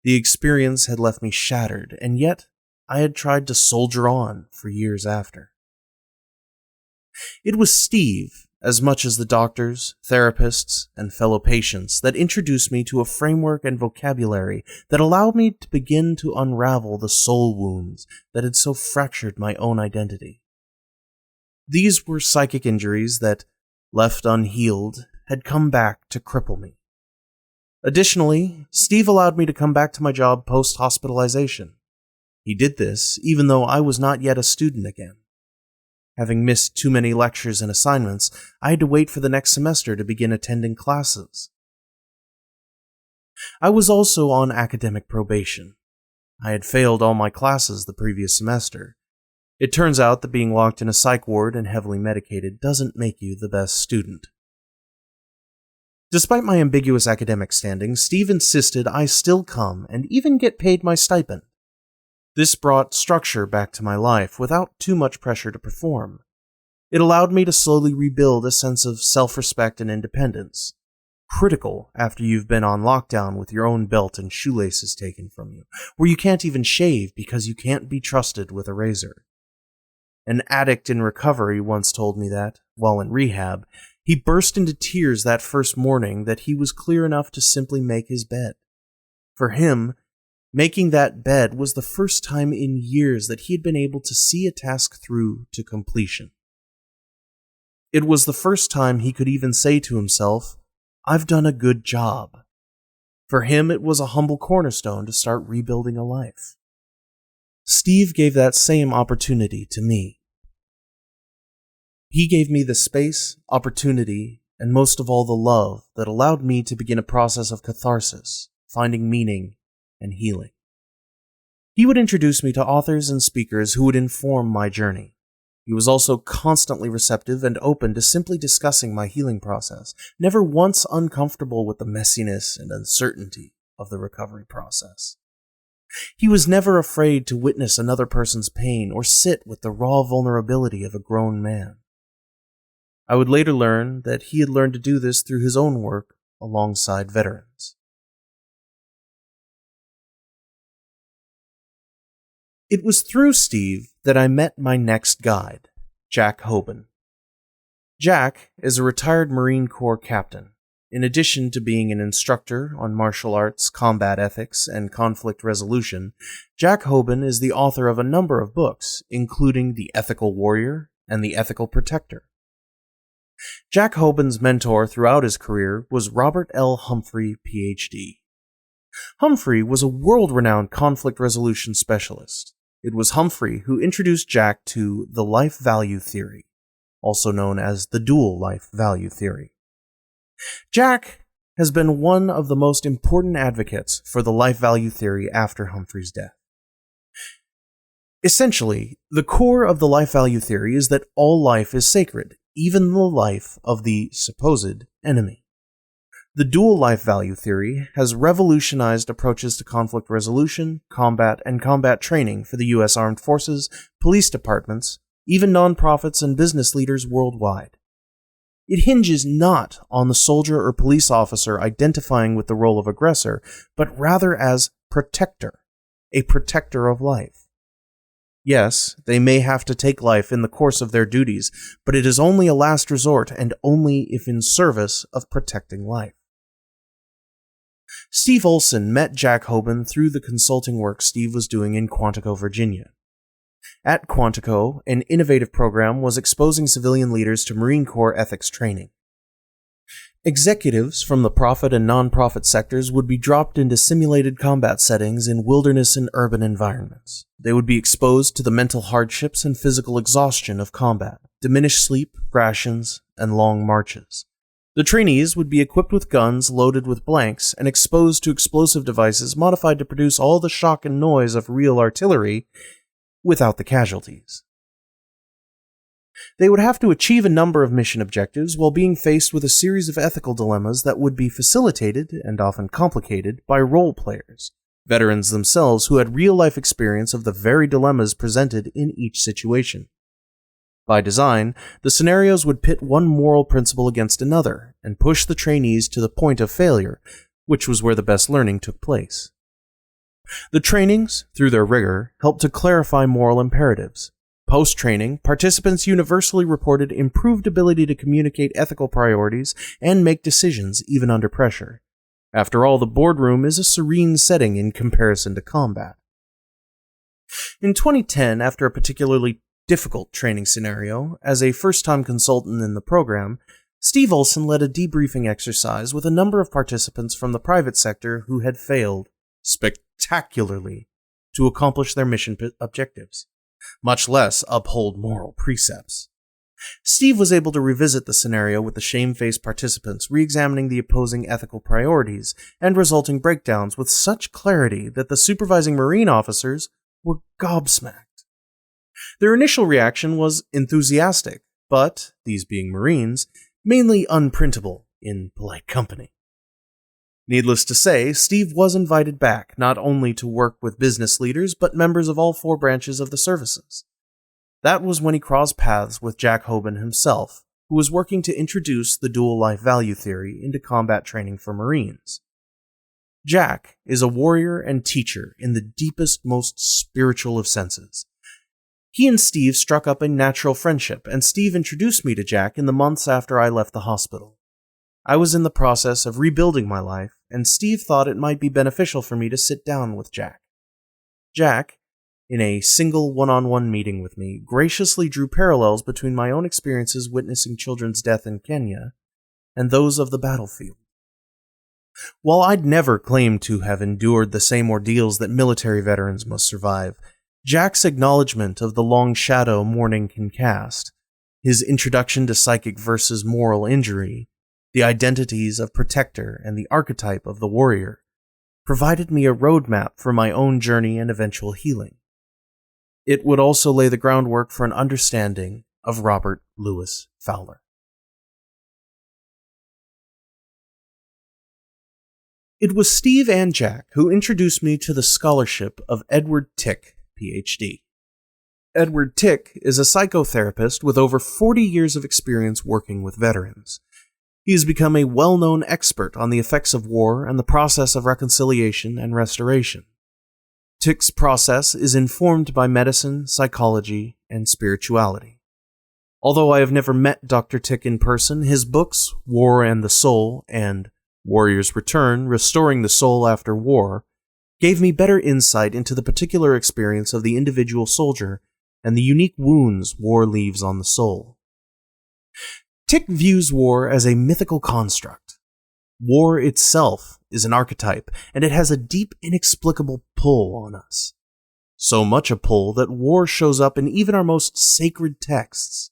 The experience had left me shattered, and yet I had tried to soldier on for years after. It was Steve, as much as the doctors, therapists, and fellow patients, that introduced me to a framework and vocabulary that allowed me to begin to unravel the soul wounds that had so fractured my own identity. These were psychic injuries that, left unhealed, had come back to cripple me. Additionally, Steve allowed me to come back to my job post-hospitalization. He did this even though I was not yet a student again. Having missed too many lectures and assignments, I had to wait for the next semester to begin attending classes. I was also on academic probation. I had failed all my classes the previous semester. It turns out that being locked in a psych ward and heavily medicated doesn't make you the best student. Despite my ambiguous academic standing, Steve insisted I still come and even get paid my stipend. This brought structure back to my life without too much pressure to perform. It allowed me to slowly rebuild a sense of self-respect and independence, critical after you've been on lockdown with your own belt and shoelaces taken from you, where you can't even shave because you can't be trusted with a razor. An addict in recovery once told me that, while in rehab, he burst into tears that first morning that he was clear enough to simply make his bed. For him, making that bed was the first time in years that he had been able to see a task through to completion. It was the first time he could even say to himself, "I've done a good job." For him, it was a humble cornerstone to start rebuilding a life. Steve gave that same opportunity to me. He gave me the space, opportunity, and most of all the love that allowed me to begin a process of catharsis, finding meaning, and healing. He would introduce me to authors and speakers who would inform my journey. He was also constantly receptive and open to simply discussing my healing process, never once uncomfortable with the messiness and uncertainty of the recovery process. He was never afraid to witness another person's pain or sit with the raw vulnerability of a grown man. I would later learn that he had learned to do this through his own work alongside veterans. It was through Steve that I met my next guide, Jack Hoban. Jack is a retired Marine Corps captain. In addition to being an instructor on martial arts, combat ethics, and conflict resolution, Jack Hoban is the author of a number of books, including The Ethical Warrior and The Ethical Protector. Jack Hoban's mentor throughout his career was Robert L. Humphrey, Ph.D. Humphrey was a world-renowned conflict resolution specialist. It was Humphrey who introduced Jack to the life value theory, also known as the dual life value theory. Jack has been one of the most important advocates for the life value theory after Humphrey's death. Essentially, the core of the life value theory is that all life is sacred, even the life of the supposed enemy. The dual life value theory has revolutionized approaches to conflict resolution, combat, and combat training for the U.S. Armed Forces, police departments, even nonprofits and business leaders worldwide. It hinges not on the soldier or police officer identifying with the role of aggressor, but rather as protector, a protector of life. Yes, they may have to take life in the course of their duties, but it is only a last resort and only if in service of protecting life. Steve Olson met Jack Hoban through the consulting work Steve was doing in Quantico, Virginia. At Quantico, an innovative program was exposing civilian leaders to Marine Corps ethics training. Executives from the profit and non-profit sectors would be dropped into simulated combat settings in wilderness and urban environments. They would be exposed to the mental hardships and physical exhaustion of combat, diminished sleep, rations, and long marches. The trainees would be equipped with guns loaded with blanks and exposed to explosive devices modified to produce all the shock and noise of real artillery without the casualties. They would have to achieve a number of mission objectives while being faced with a series of ethical dilemmas that would be facilitated, and often complicated, by role players, veterans themselves who had real-life experience of the very dilemmas presented in each situation. By design, the scenarios would pit one moral principle against another, and push the trainees to the point of failure, which was where the best learning took place. The trainings, through their rigor, helped to clarify moral imperatives. Post-training, participants universally reported improved ability to communicate ethical priorities and make decisions even under pressure. After all, the boardroom is a serene setting in comparison to combat. In 2010, after a particularly difficult training scenario, as a first-time consultant in the program, Steve Olson led a debriefing exercise with a number of participants from the private sector who had failed spectacularly to accomplish their mission objectives, much less uphold moral precepts. Steve was able to revisit the scenario with the shamefaced participants, re-examining the opposing ethical priorities and resulting breakdowns with such clarity that the supervising Marine officers were gobsmacked. Their initial reaction was enthusiastic, but, these being Marines, mainly unprintable in polite company. Needless to say, Steve was invited back, not only to work with business leaders, but members of all 4 branches of the services. That was when he crossed paths with Jack Hoban himself, who was working to introduce the dual life value theory into combat training for Marines. Jack is a warrior and teacher in the deepest, most spiritual of senses. He and Steve struck up a natural friendship, and Steve introduced me to Jack in the months after I left the hospital. I was in the process of rebuilding my life, and Steve thought it might be beneficial for me to sit down with Jack. Jack, in a single one-on-one meeting with me, graciously drew parallels between my own experiences witnessing children's death in Kenya and those of the battlefield. While I'd never claimed to have endured the same ordeals that military veterans must survive, Jack's acknowledgement of the long shadow mourning can cast, his introduction to psychic versus moral injury, the identities of protector and the archetype of the warrior, provided me a roadmap for my own journey and eventual healing. It would also lay the groundwork for an understanding of Robert Louis Fowler. It was Steve and Jack who introduced me to the scholarship of Edward Tick, Ph.D. Edward Tick is a psychotherapist with over 40 years of experience working with veterans. He has become a well-known expert on the effects of war and the process of reconciliation and restoration. Tick's process is informed by medicine, psychology, and spirituality. Although I have never met Dr. Tick in person, his books, War and the Soul and Warrior's Return, Restoring the Soul After War, gave me better insight into the particular experience of the individual soldier and the unique wounds war leaves on the soul. Tick views war as a mythical construct. War itself is an archetype, and it has a deep, inexplicable pull on us. So much a pull that war shows up in even our most sacred texts.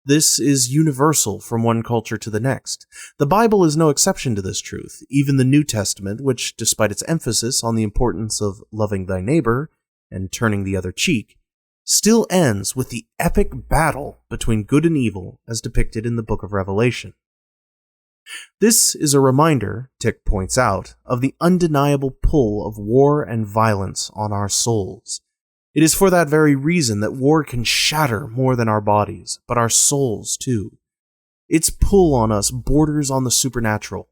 This is universal from one culture to the next. The Bible is no exception to this truth. Even the New Testament, which, despite its emphasis on the importance of loving thy neighbor and turning the other cheek, still ends with the epic battle between good and evil as depicted in the book of Revelation. This is a reminder, Tick points out, of the undeniable pull of war and violence on our souls. It is for that very reason that war can shatter more than our bodies, but our souls too. Its pull on us borders on the supernatural.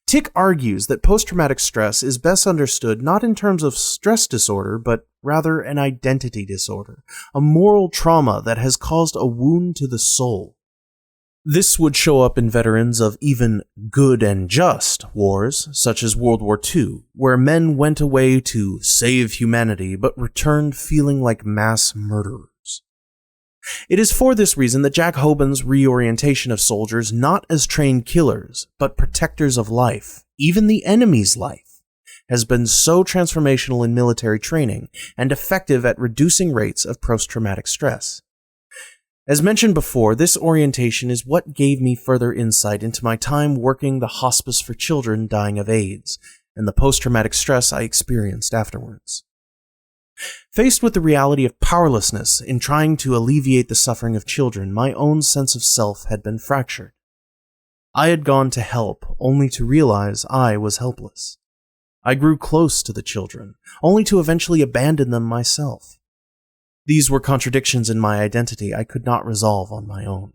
Tick argues that post-traumatic stress is best understood not in terms of stress disorder, but rather an identity disorder, a moral trauma that has caused a wound to the soul. This would show up in veterans of even good and just wars, such as World War II, where men went away to save humanity but returned feeling like mass murderers. It is for this reason that Jack Hoban's reorientation of soldiers not as trained killers, but protectors of life, even the enemy's life, has been so transformational in military training and effective at reducing rates of post-traumatic stress. As mentioned before, this orientation is what gave me further insight into my time working the hospice for children dying of AIDS, and the post-traumatic stress I experienced afterwards. Faced with the reality of powerlessness in trying to alleviate the suffering of children, my own sense of self had been fractured. I had gone to help, only to realize I was helpless. I grew close to the children, only to eventually abandon them myself. These were contradictions in my identity I could not resolve on my own.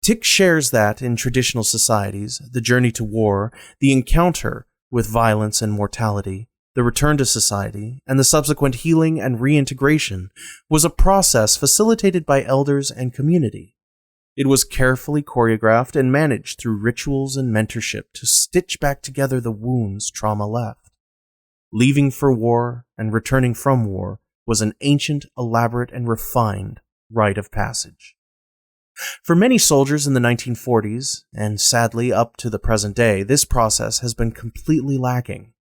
Tick shares that, in traditional societies, the journey to war, the encounter with violence and mortality, the return to society, and the subsequent healing and reintegration was a process facilitated by elders and community. It was carefully choreographed and managed through rituals and mentorship to stitch back together the wounds trauma left. Leaving for war and returning from war was an ancient, elaborate, and refined rite of passage. For many soldiers in the 1940s, and sadly up to the present day, this process has been completely lacking.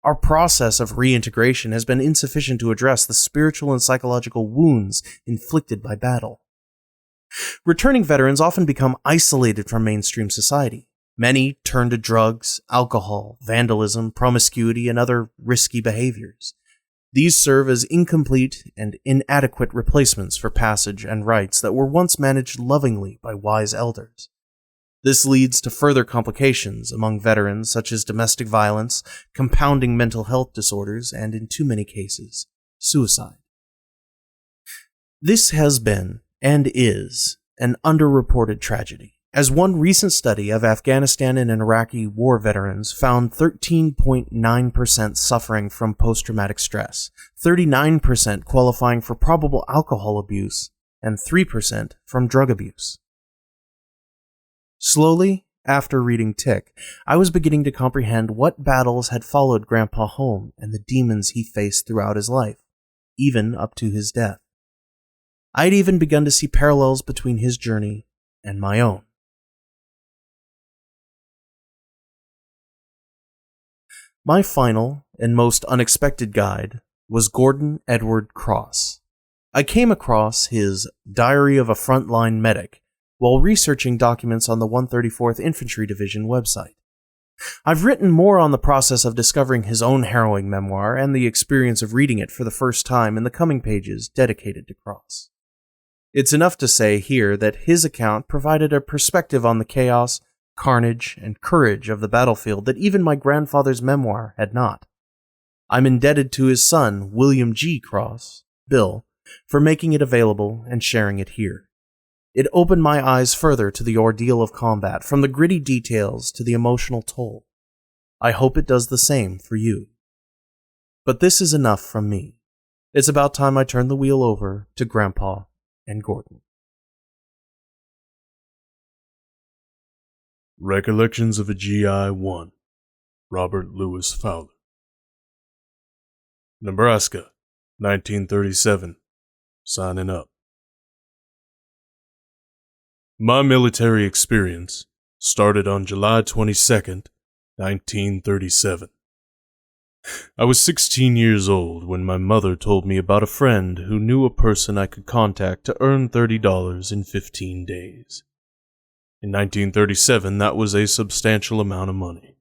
Our process of reintegration has been insufficient to address the spiritual and psychological wounds inflicted by battle. Returning veterans often become isolated from mainstream society. Many turn to drugs, alcohol, vandalism, promiscuity, and other risky behaviors. These serve as incomplete and inadequate replacements for passage and rites that were once managed lovingly by wise elders. This leads to further complications among veterans such as domestic violence, compounding mental health disorders, and in too many cases, suicide. This has been, and is, an underreported tragedy, as one recent study of Afghanistan and Iraqi war veterans found 13.9% suffering from post-traumatic stress, 39% qualifying for probable alcohol abuse, and 3% from drug abuse. Slowly, after reading Tick, I was beginning to comprehend what battles had followed Grandpa home and the demons he faced throughout his life, even up to his death. I had even begun to see parallels between his journey and my own. My final and most unexpected guide was Gordon Edward Cross. I came across his Diary of a Frontline Medic while researching documents on the 134th Infantry Division website. I've written more on the process of discovering his own harrowing memoir and the experience of reading it for the first time in the coming pages dedicated to Cross. It's enough to say here that his account provided a perspective on the chaos, carnage, and courage of the battlefield that even my grandfather's memoir had not. I'm indebted to his son, William G. Cross, Bill, for making it available and sharing it here. It opened my eyes further to the ordeal of combat, from the gritty details to the emotional toll. I hope it does the same for you. But this is enough from me. It's about time I turn the wheel over to Grandpa and Gordon. Recollections of a GI 1, Robert Louis Fowler. Nebraska, 1937. Signing up. My military experience started on July 22nd, 1937. I was 16 years old when my mother told me about a friend who knew a person I could contact to earn $30 in 15 days. In 1937, that was a substantial amount of money.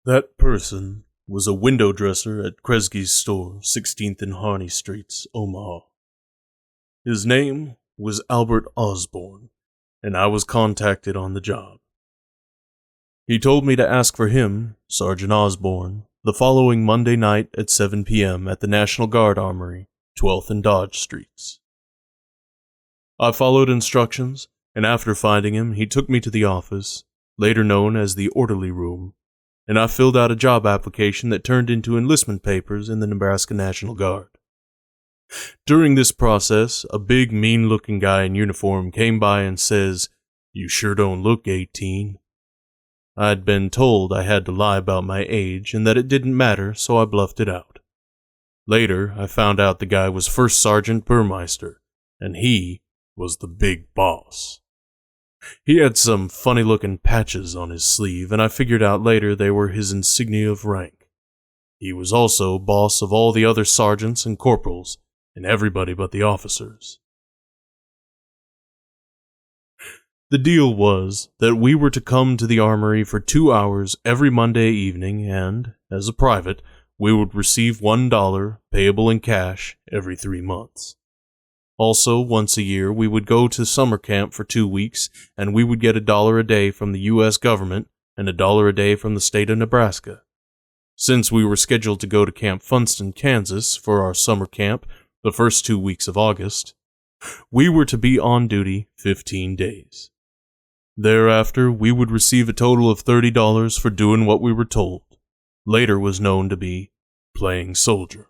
That person was a window dresser at Kresge's store, 16th and Harney Streets, Omaha. His name was Albert Osborne, and I was contacted on the job. He told me to ask for him, Sergeant Osborne, the following Monday night at 7 p.m. at the National Guard Armory, 12th and Dodge Streets. I followed instructions, and after finding him, he took me to the office, later known as the orderly room, and I filled out a job application that turned into enlistment papers in the Nebraska National Guard. During this process, a big, mean-looking guy in uniform came by and says, "You sure don't look 18. I'd been told I had to lie about my age and that it didn't matter, so I bluffed it out. Later, I found out the guy was First Sergeant Burmeister, and he was the big boss. He had some funny-looking patches on his sleeve, and I figured out later they were his insignia of rank. He was also boss of all the other sergeants and corporals, and everybody but the officers. The deal was that we were to come to the armory for 2 hours every Monday evening, and, as a private, we would receive $1 payable in cash every 3 months. Also, once a year, we would go to summer camp for 2 weeks, and we would get $1 a day from the U.S. government and $1 a day from the state of Nebraska. Since we were scheduled to go to Camp Funston, Kansas for our summer camp the first 2 weeks of August, we were to be on duty 15 days. Thereafter, we would receive a total of $30 for doing what we were told. Later was known to be playing soldier.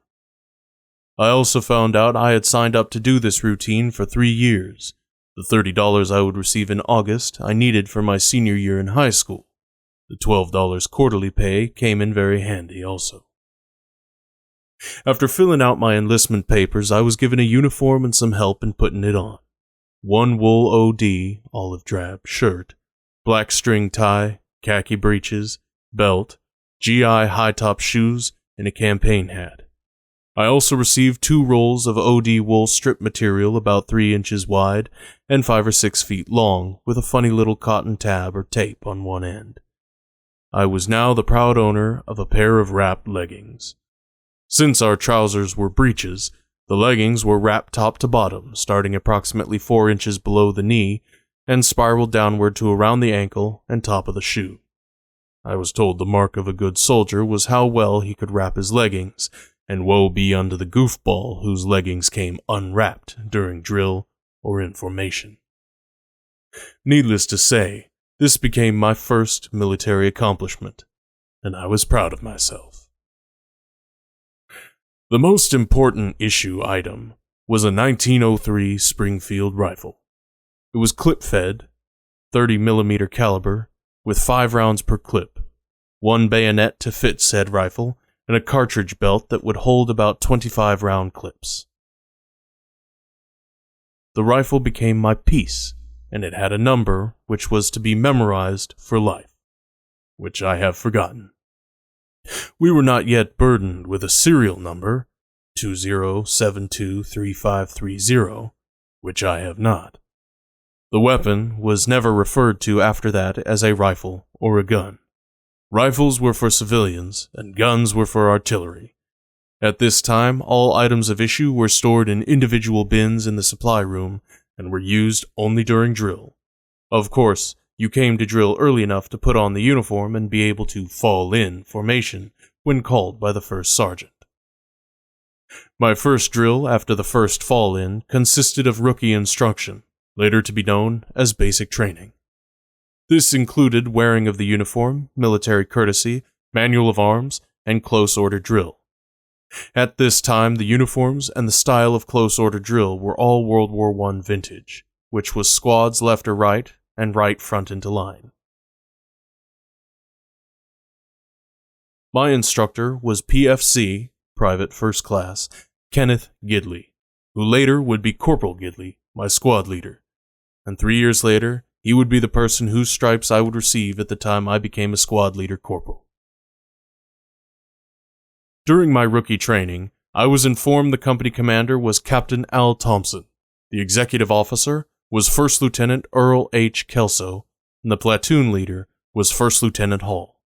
I also found out I had signed up to do this routine for 3 years. The $30 I would receive in August I needed for my senior year in high school. The $12 quarterly pay came in very handy also. After filling out my enlistment papers, I was given a uniform and some help in putting it on. 1 wool OD, olive drab, shirt, black string tie, khaki breeches, belt, GI high-top shoes, and a campaign hat. I also received 2 rolls of OD wool strip material about 3 inches wide and 5 or 6 feet long, with a funny little cotton tab or tape on one end. I was now the proud owner of a pair of wrapped leggings. Since our trousers were breeches, the leggings were wrapped top to bottom, starting approximately 4 inches below the knee, and spiraled downward to around the ankle and top of the shoe. I was told the mark of a good soldier was how well he could wrap his leggings, and woe be unto the goofball whose leggings came unwrapped during drill or in formation. Needless to say, this became my first military accomplishment, and I was proud of myself. The most important issue item was a 1903 Springfield rifle. It was clip-fed, 30mm caliber, with 5 rounds per clip, 1 bayonet to fit said rifle, and a cartridge belt that would hold about 25-round clips. The rifle became my piece, and it had a number which was to be memorized for life, which I have forgotten. We were not yet burdened with a serial number, 20723530, which I have not. The weapon was never referred to after that as a rifle or a gun. Rifles were for civilians, and guns were for artillery. At this time, all items of issue were stored in individual bins in the supply room and were used only during drill. Of course, you came to drill early enough to put on the uniform and be able to fall in formation when called by the first sergeant. My first drill after the first fall in consisted of rookie instruction, later to be known as basic training. This included wearing of the uniform, military courtesy, manual of arms, and close order drill. At this time, the uniforms and the style of close order drill were all World War I vintage, which was squads left or right, and right front into line. My instructor was PFC, Private First Class, Kenneth Gidley, who later would be Corporal Gidley, my squad leader, and 3 years later, he would be the person whose stripes I would receive at the time I became a squad leader corporal. During my rookie training, I was informed the company commander was Captain Al Thompson, the executive officer was First Lieutenant Earl H. Kelso, and the platoon leader was First Lieutenant Hall.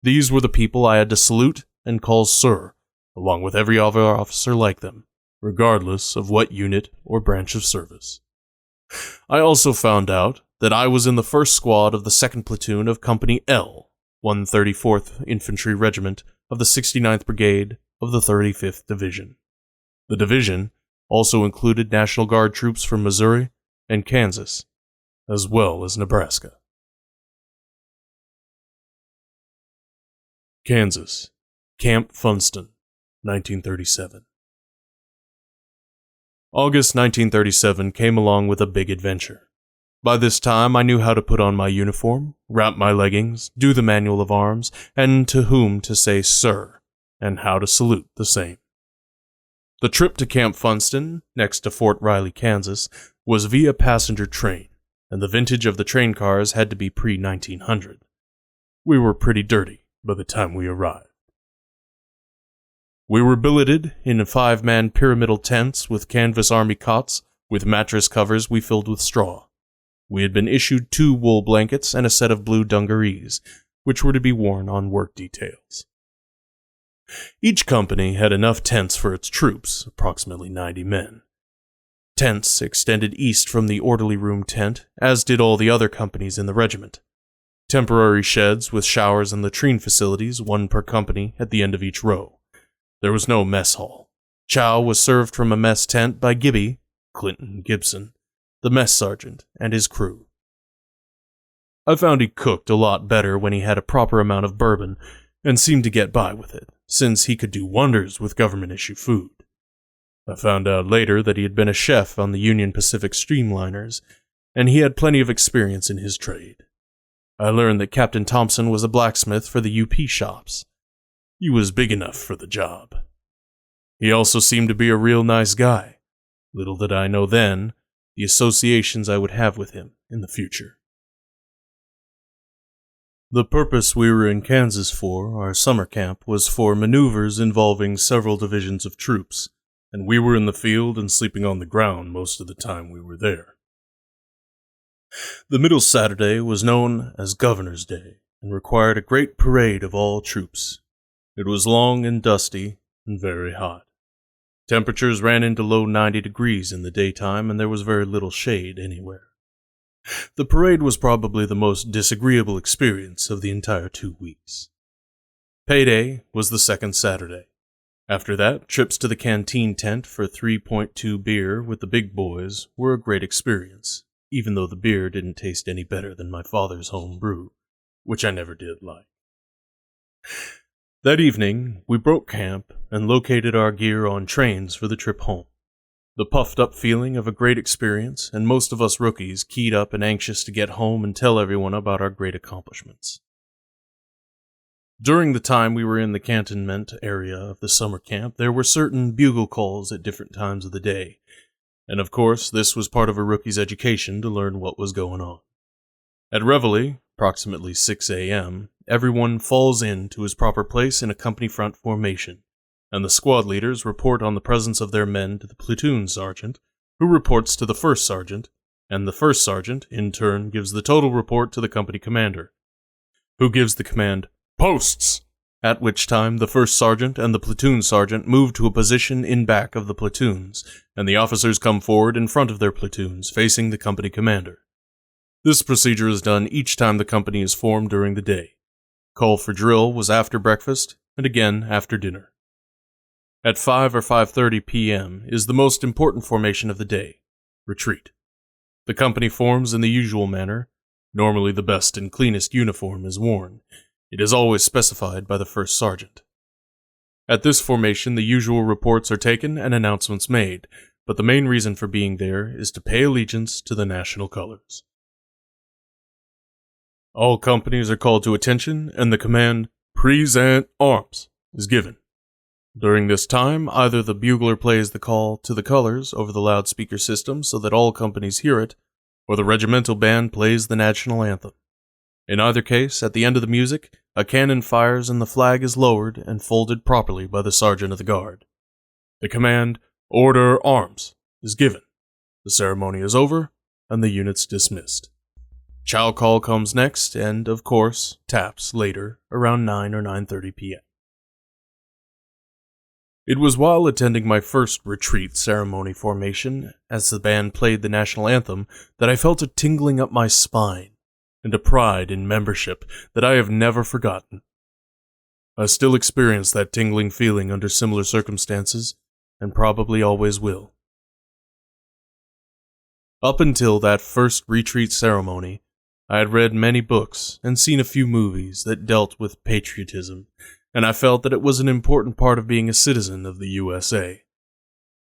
These were the people I had to salute and call sir, along with every other officer like them, regardless of what unit or branch of service. I also found out that I was in the first squad of the 2nd Platoon of Company L, 134th Infantry Regiment of the 69th Brigade of the 35th Division. The division also included National Guard troops from Missouri and Kansas, as well as Nebraska. Kansas, Camp Funston, 1937. August 1937 came along with a big adventure. By this time, I knew how to put on my uniform, wrap my leggings, do the manual of arms, and to whom to say sir, and how to salute the same. The trip to Camp Funston, next to Fort Riley, Kansas, was via passenger train, and the vintage of the train cars had to be pre-1900. We were pretty dirty by the time we arrived. We were billeted in 5-man pyramidal tents with canvas army cots with mattress covers we filled with straw. We had been issued 2 wool blankets and a set of blue dungarees, which were to be worn on work details. Each company had enough tents for its troops, approximately 90 men. Tents extended east from the orderly room tent, as did all the other companies in the regiment. Temporary sheds with showers and latrine facilities, 1 per company, at the end of each row. There was no mess hall. Chow was served from a mess tent by Gibby, Clinton Gibson, the mess sergeant, and his crew. I found he cooked a lot better when he had a proper amount of bourbon, and seemed to get by with it, since he could do wonders with government-issue food. I found out later that he had been a chef on the Union Pacific streamliners, and he had plenty of experience in his trade. I learned that Captain Thompson was a blacksmith for the UP shops. He was big enough for the job. He also seemed to be a real nice guy. Little did I know then the associations I would have with him in the future. The purpose we were in Kansas for, our summer camp, was for maneuvers involving several divisions of troops, and we were in the field and sleeping on the ground most of the time we were there. The middle Saturday was known as Governor's Day and required a great parade of all troops. It was long and dusty and very hot. Temperatures ran into low 90 degrees in the daytime, and there was very little shade anywhere. The parade was probably the most disagreeable experience of the entire 2 weeks. Payday was the second Saturday. After that, trips to the canteen tent for 3.2 beer with the big boys were a great experience, even though the beer didn't taste any better than my father's home brew, which I never did like. That evening, we broke camp and located our gear on trains for the trip home. The puffed-up feeling of a great experience, and most of us rookies keyed up and anxious to get home and tell everyone about our great accomplishments. During the time we were in the cantonment area of the summer camp, there were certain bugle calls at different times of the day, and of course this was part of a rookie's education to learn what was going on. At reveille, approximately 6 a.m., everyone falls in to his proper place in a company front formation, and the squad leaders report on the presence of their men to the platoon sergeant, who reports to the first sergeant, and the first sergeant, in turn, gives the total report to the company commander, who gives the command, "Posts!" at which time the first sergeant and the platoon sergeant move to a position in back of the platoons, and the officers come forward in front of their platoons, facing the company commander. This procedure is done each time the company is formed during the day. Call for drill was after breakfast, and again after dinner. At 5 or 5:30 p.m. is the most important formation of the day, retreat. The company forms in the usual manner. Normally the best and cleanest uniform is worn. It is always specified by the first sergeant. At this formation, the usual reports are taken and announcements made, but the main reason for being there is to pay allegiance to the national colors. All companies are called to attention, and the command, "Present arms," is given. During this time, either the bugler plays the call to the colors over the loudspeaker system so that all companies hear it, or the regimental band plays the national anthem. In either case, at the end of the music, a cannon fires and the flag is lowered and folded properly by the sergeant of the guard. The command, "Order arms," is given. The ceremony is over, and the unit's dismissed. Chow call comes next, and, of course, taps later, around 9 or 9:30 p.m. It was while attending my first retreat ceremony formation, as the band played the national anthem, that I felt a tingling up my spine, and a pride in membership that I have never forgotten. I still experience that tingling feeling under similar circumstances, and probably always will. Up until that first retreat ceremony, I had read many books and seen a few movies that dealt with patriotism, and I felt that it was an important part of being a citizen of the USA.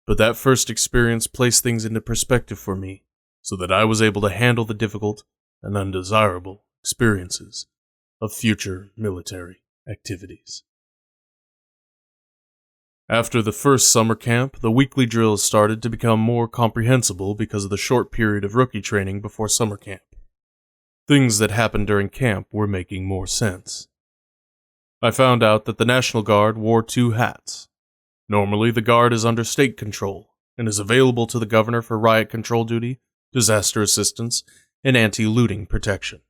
But that first experience placed things into perspective for me, so that I was able to handle the difficult and undesirable experiences of future military activities. After the first summer camp, the weekly drills started to become more comprehensible because of the short period of rookie training before summer camp. Things that happened during camp were making more sense. I found out that the National Guard wore 2 hats. Normally, the Guard is under state control and is available to the governor for riot control duty, disaster assistance, and anti-looting protection.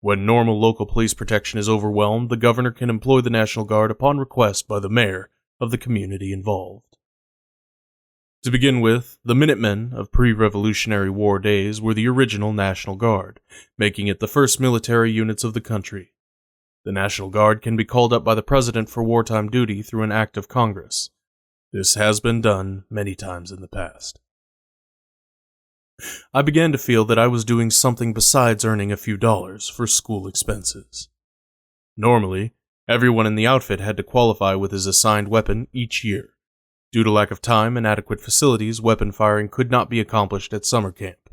When normal local police protection is overwhelmed, the governor can employ the National Guard upon request by the mayor of the community involved. To begin with, the Minutemen of pre-Revolutionary War days were the original National Guard, making it the first military units of the country. The National Guard can be called up by the President for wartime duty through an act of Congress. This has been done many times in the past. I began to feel that I was doing something besides earning a few dollars for school expenses. Normally, everyone in the outfit had to qualify with his assigned weapon each year. Due to lack of time and adequate facilities, weapon firing could not be accomplished at summer camp.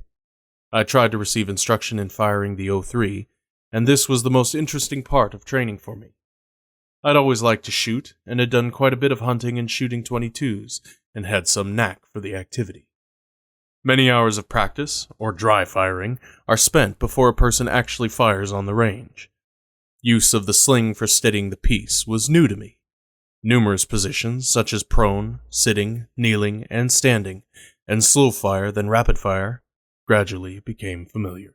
I tried to receive instruction in firing the .03, and this was the most interesting part of training for me. I'd always liked to shoot, and had done quite a bit of hunting and shooting .22s, and had some knack for the activity. Many hours of practice, or dry firing, are spent before a person actually fires on the range. Use of the sling for steadying the piece was new to me. Numerous positions, such as prone, sitting, kneeling, and standing, and slow fire then rapid fire, gradually became familiar.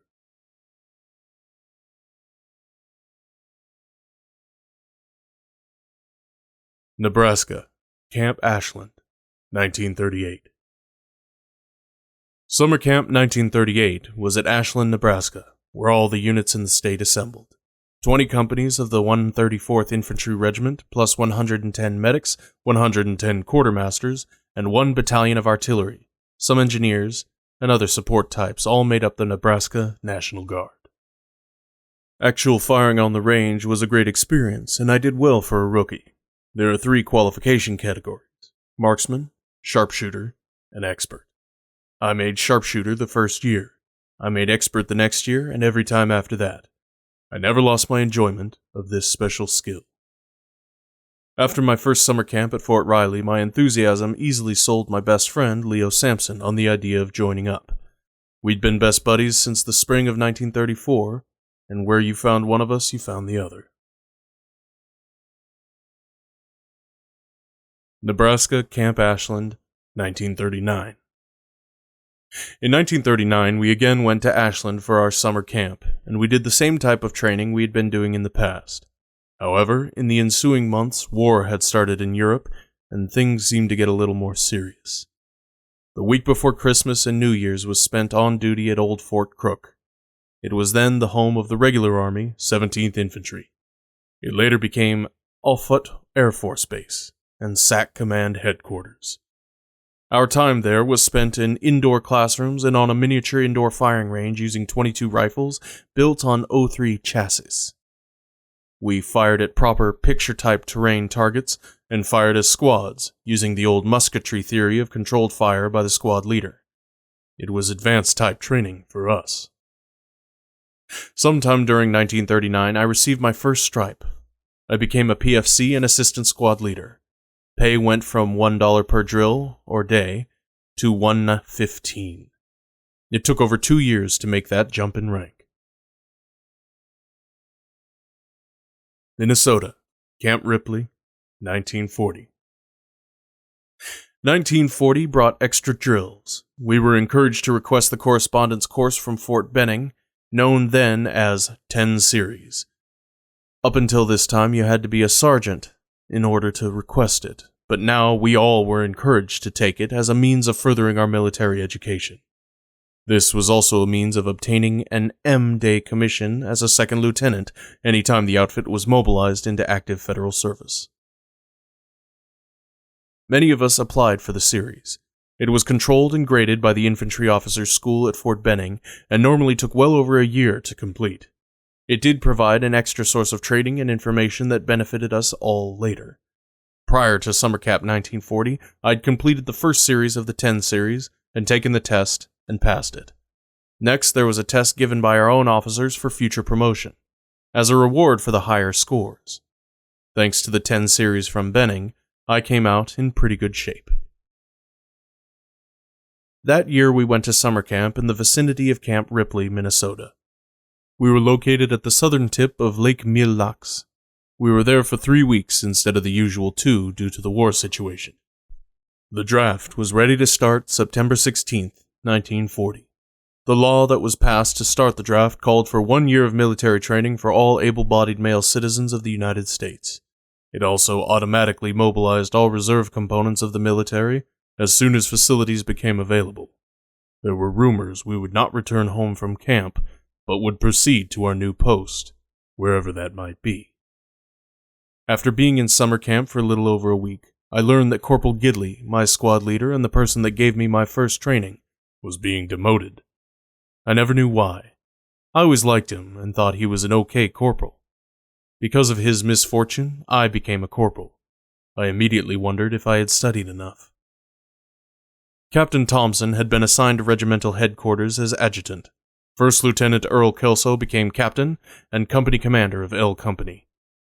Nebraska, Camp Ashland, 1938. Summer Camp 1938 was at Ashland, Nebraska, where all the units in the state assembled. 20 companies of the 134th Infantry Regiment, plus 110 medics, 110 quartermasters, and 1 battalion of artillery, some engineers, and other support types all made up the Nebraska National Guard. Actual firing on the range was a great experience, and I did well for a rookie. There are 3 qualification categories: marksman, sharpshooter, and expert. I made sharpshooter the first year. I made expert the next year, and every time after that. I never lost my enjoyment of this special skill. After my first summer camp at Fort Riley, my enthusiasm easily sold my best friend, Leo Sampson, on the idea of joining up. We'd been best buddies since the spring of 1934, and where you found one of us, you found the other. Nebraska, Camp Ashland, 1939. In 1939, we again went to Ashland for our summer camp, and we did the same type of training we had been doing in the past. However, in the ensuing months, war had started in Europe, and things seemed to get a little more serious. The week before Christmas and New Year's was spent on duty at Old Fort Crook. It was then the home of the Regular Army, 17th Infantry. It later became Offutt Air Force Base and SAC Command Headquarters. Our time there was spent in indoor classrooms and on a miniature indoor firing range using .22 rifles built on .03 chassis. We fired at proper picture-type terrain targets and fired as squads, using the old musketry theory of controlled fire by the squad leader. It was advanced-type training for us. Sometime during 1939, I received my first stripe. I became a PFC and assistant squad leader. Pay went from $1 per drill, or day, to $1.15. It took over 2 years to make that jump in rank. Minnesota, Camp Ripley, 1940. 1940 brought extra drills. We were encouraged to request the correspondence course from Fort Benning, known then as 10 Series. Up until this time, you had to be a sergeant in order to request it, but now we all were encouraged to take it as a means of furthering our military education. This was also a means of obtaining an M-Day commission as a second lieutenant anytime the outfit was mobilized into active federal service. Many of us applied for the series. It was controlled and graded by the infantry officers' school at Fort Benning and normally took well over a year to complete. It did provide an extra source of training and information that benefited us all later. Prior to Summer Camp 1940, I'd completed the first series of the 10 series and taken the test and passed it. Next, there was a test given by our own officers for future promotion, as a reward for the higher scores. Thanks to the 10 series from Benning, I came out in pretty good shape. That year we went to summer camp in the vicinity of Camp Ripley, Minnesota. We were located at the southern tip of Lake Mille Lacs. We were there for 3 weeks instead of the usual 2 due to the war situation. The draft was ready to start September 16th, 1940. The law that was passed to start the draft called for 1 year of military training for all able-bodied male citizens of the United States. It also automatically mobilized all reserve components of the military as soon as facilities became available. There were rumors we would not return home from camp, but would proceed to our new post, wherever that might be. After being in summer camp for a little over a week, I learned that Corporal Gidley, my squad leader and the person that gave me my first training, was being demoted. I never knew why. I always liked him and thought he was an okay corporal. Because of his misfortune, I became a corporal. I immediately wondered if I had studied enough. Captain Thompson had been assigned to regimental headquarters as adjutant. First Lieutenant Earl Kelso became captain and company commander of L Company.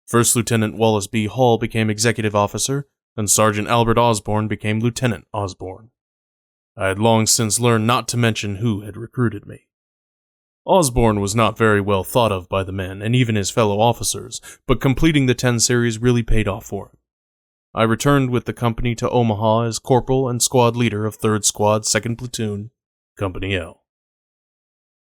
First Lieutenant Wallace B. Hall became executive officer, and Sergeant Albert Osborne became Lieutenant Osborne. I had long since learned not to mention who had recruited me. Osborne was not very well thought of by the men and even his fellow officers, but completing the 10 series really paid off for him. I returned with the company to Omaha as corporal and squad leader of 3rd Squad, 2nd Platoon, Company L.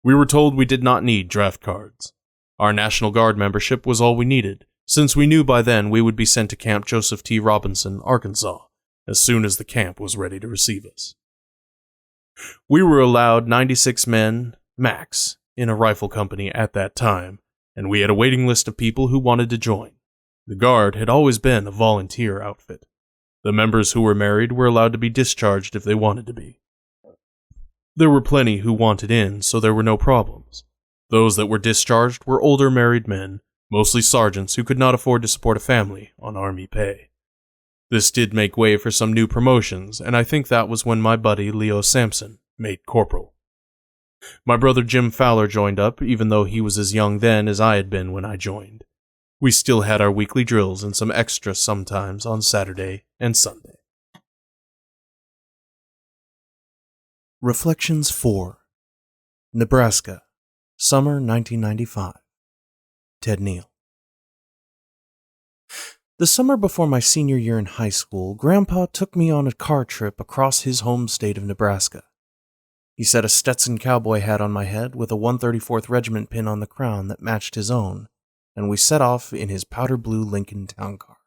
We were told we did not need draft cards. Our National Guard membership was all we needed, since we knew by then we would be sent to Camp Joseph T. Robinson, Arkansas, as soon as the camp was ready to receive us. We were allowed 96 men, max, in a rifle company at that time, and we had a waiting list of people who wanted to join. The Guard had always been a volunteer outfit. The members who were married were allowed to be discharged if they wanted to be. There were plenty who wanted in, so there were no problems. Those that were discharged were older married men, mostly sergeants who could not afford to support a family on Army pay. This did make way for some new promotions, and I think that was when my buddy Leo Sampson made corporal. My brother Jim Fowler joined up, even though he was as young then as I had been when I joined. We still had our weekly drills and some extra sometimes on Saturday and Sunday. Reflections 4. Nebraska, Summer 1995. Ted Neill. The summer before my senior year in high school, Grandpa took me on a car trip across his home state of Nebraska. He set a Stetson cowboy hat on my head with a 134th Regiment pin on the crown that matched his own, and we set off in his powder blue Lincoln town car.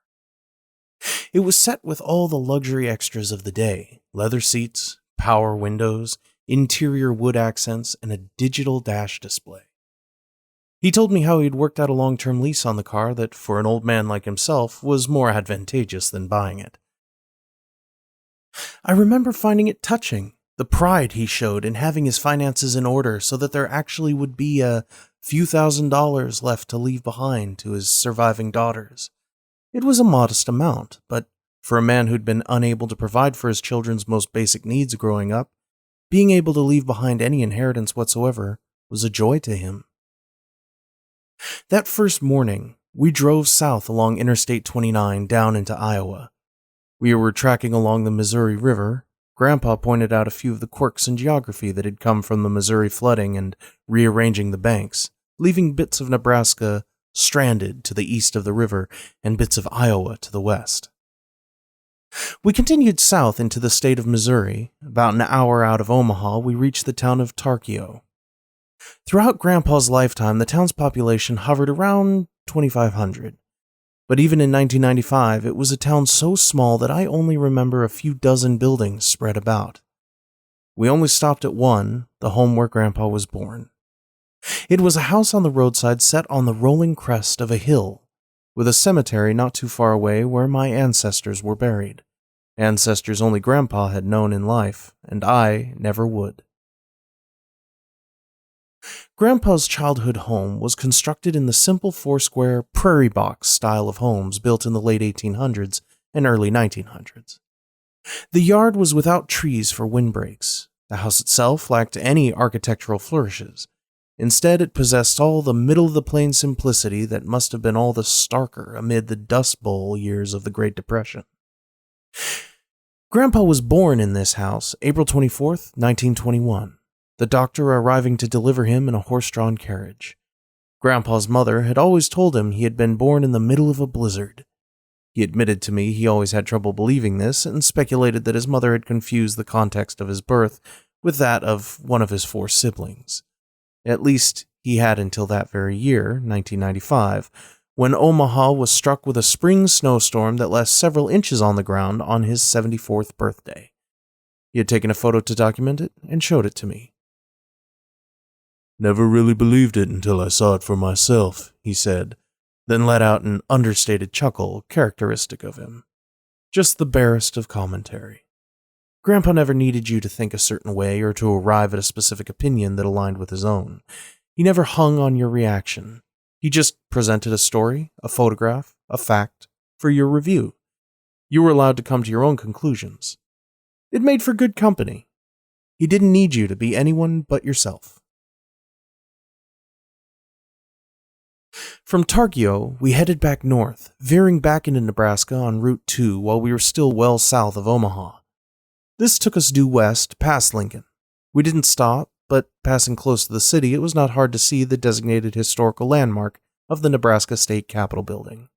It was set with all the luxury extras of the day: leather seats, power windows, interior wood accents, and a digital dash display. He told me how he'd worked out a long-term lease on the car that, for an old man like himself, was more advantageous than buying it. I remember finding it touching, the pride he showed in having his finances in order so that there actually would be a few $1,000s left to leave behind to his surviving daughters. It was a modest amount, but for a man who'd been unable to provide for his children's most basic needs growing up, being able to leave behind any inheritance whatsoever was a joy to him. That first morning, we drove south along Interstate 29 down into Iowa. We were tracking along the Missouri River. Grandpa pointed out a few of the quirks in geography that had come from the Missouri flooding and rearranging the banks, leaving bits of Nebraska stranded to the east of the river and bits of Iowa to the west. We continued south into the state of Missouri. About an hour out of Omaha, we reached the town of Tarkio. Throughout Grandpa's lifetime, the town's population hovered around 2,500. But even in 1995, it was a town so small that I only remember a few dozen buildings spread about. We only stopped at one, the home where Grandpa was born. It was a house on the roadside set on the rolling crest of a hill, with a cemetery not too far away where my ancestors were buried. Ancestors only Grandpa had known in life, and I never would. Grandpa's childhood home was constructed in the simple four-square prairie box style of homes built in the late 1800s and early 1900s. The yard was without trees for windbreaks. The house itself lacked any architectural flourishes. Instead, it possessed all the middle-of-the-plain simplicity that must have been all the starker amid the Dust Bowl years of the Great Depression. Grandpa was born in this house April 24th, 1921, the doctor arriving to deliver him in a horse-drawn carriage. Grandpa's mother had always told him he had been born in the middle of a blizzard. He admitted to me he always had trouble believing this and speculated that his mother had confused the context of his birth with that of one of his 4 siblings. At least, he had until that very year, 1995, when Omaha was struck with a spring snowstorm that left several inches on the ground on his 74th birthday. He had taken a photo to document it and showed it to me. "Never really believed it until I saw it for myself," he said, then let out an understated chuckle characteristic of him. Just the barest of commentary. Grandpa never needed you to think a certain way or to arrive at a specific opinion that aligned with his own. He never hung on your reaction. He just presented a story, a photograph, a fact, for your review. You were allowed to come to your own conclusions. It made for good company. He didn't need you to be anyone but yourself. From Targio, we headed back north, veering back into Nebraska on Route 2 while we were still well south of Omaha. This took us due west, past Lincoln. We didn't stop, but passing close to the city, it was not hard to see the designated historical landmark of the Nebraska State Capitol building.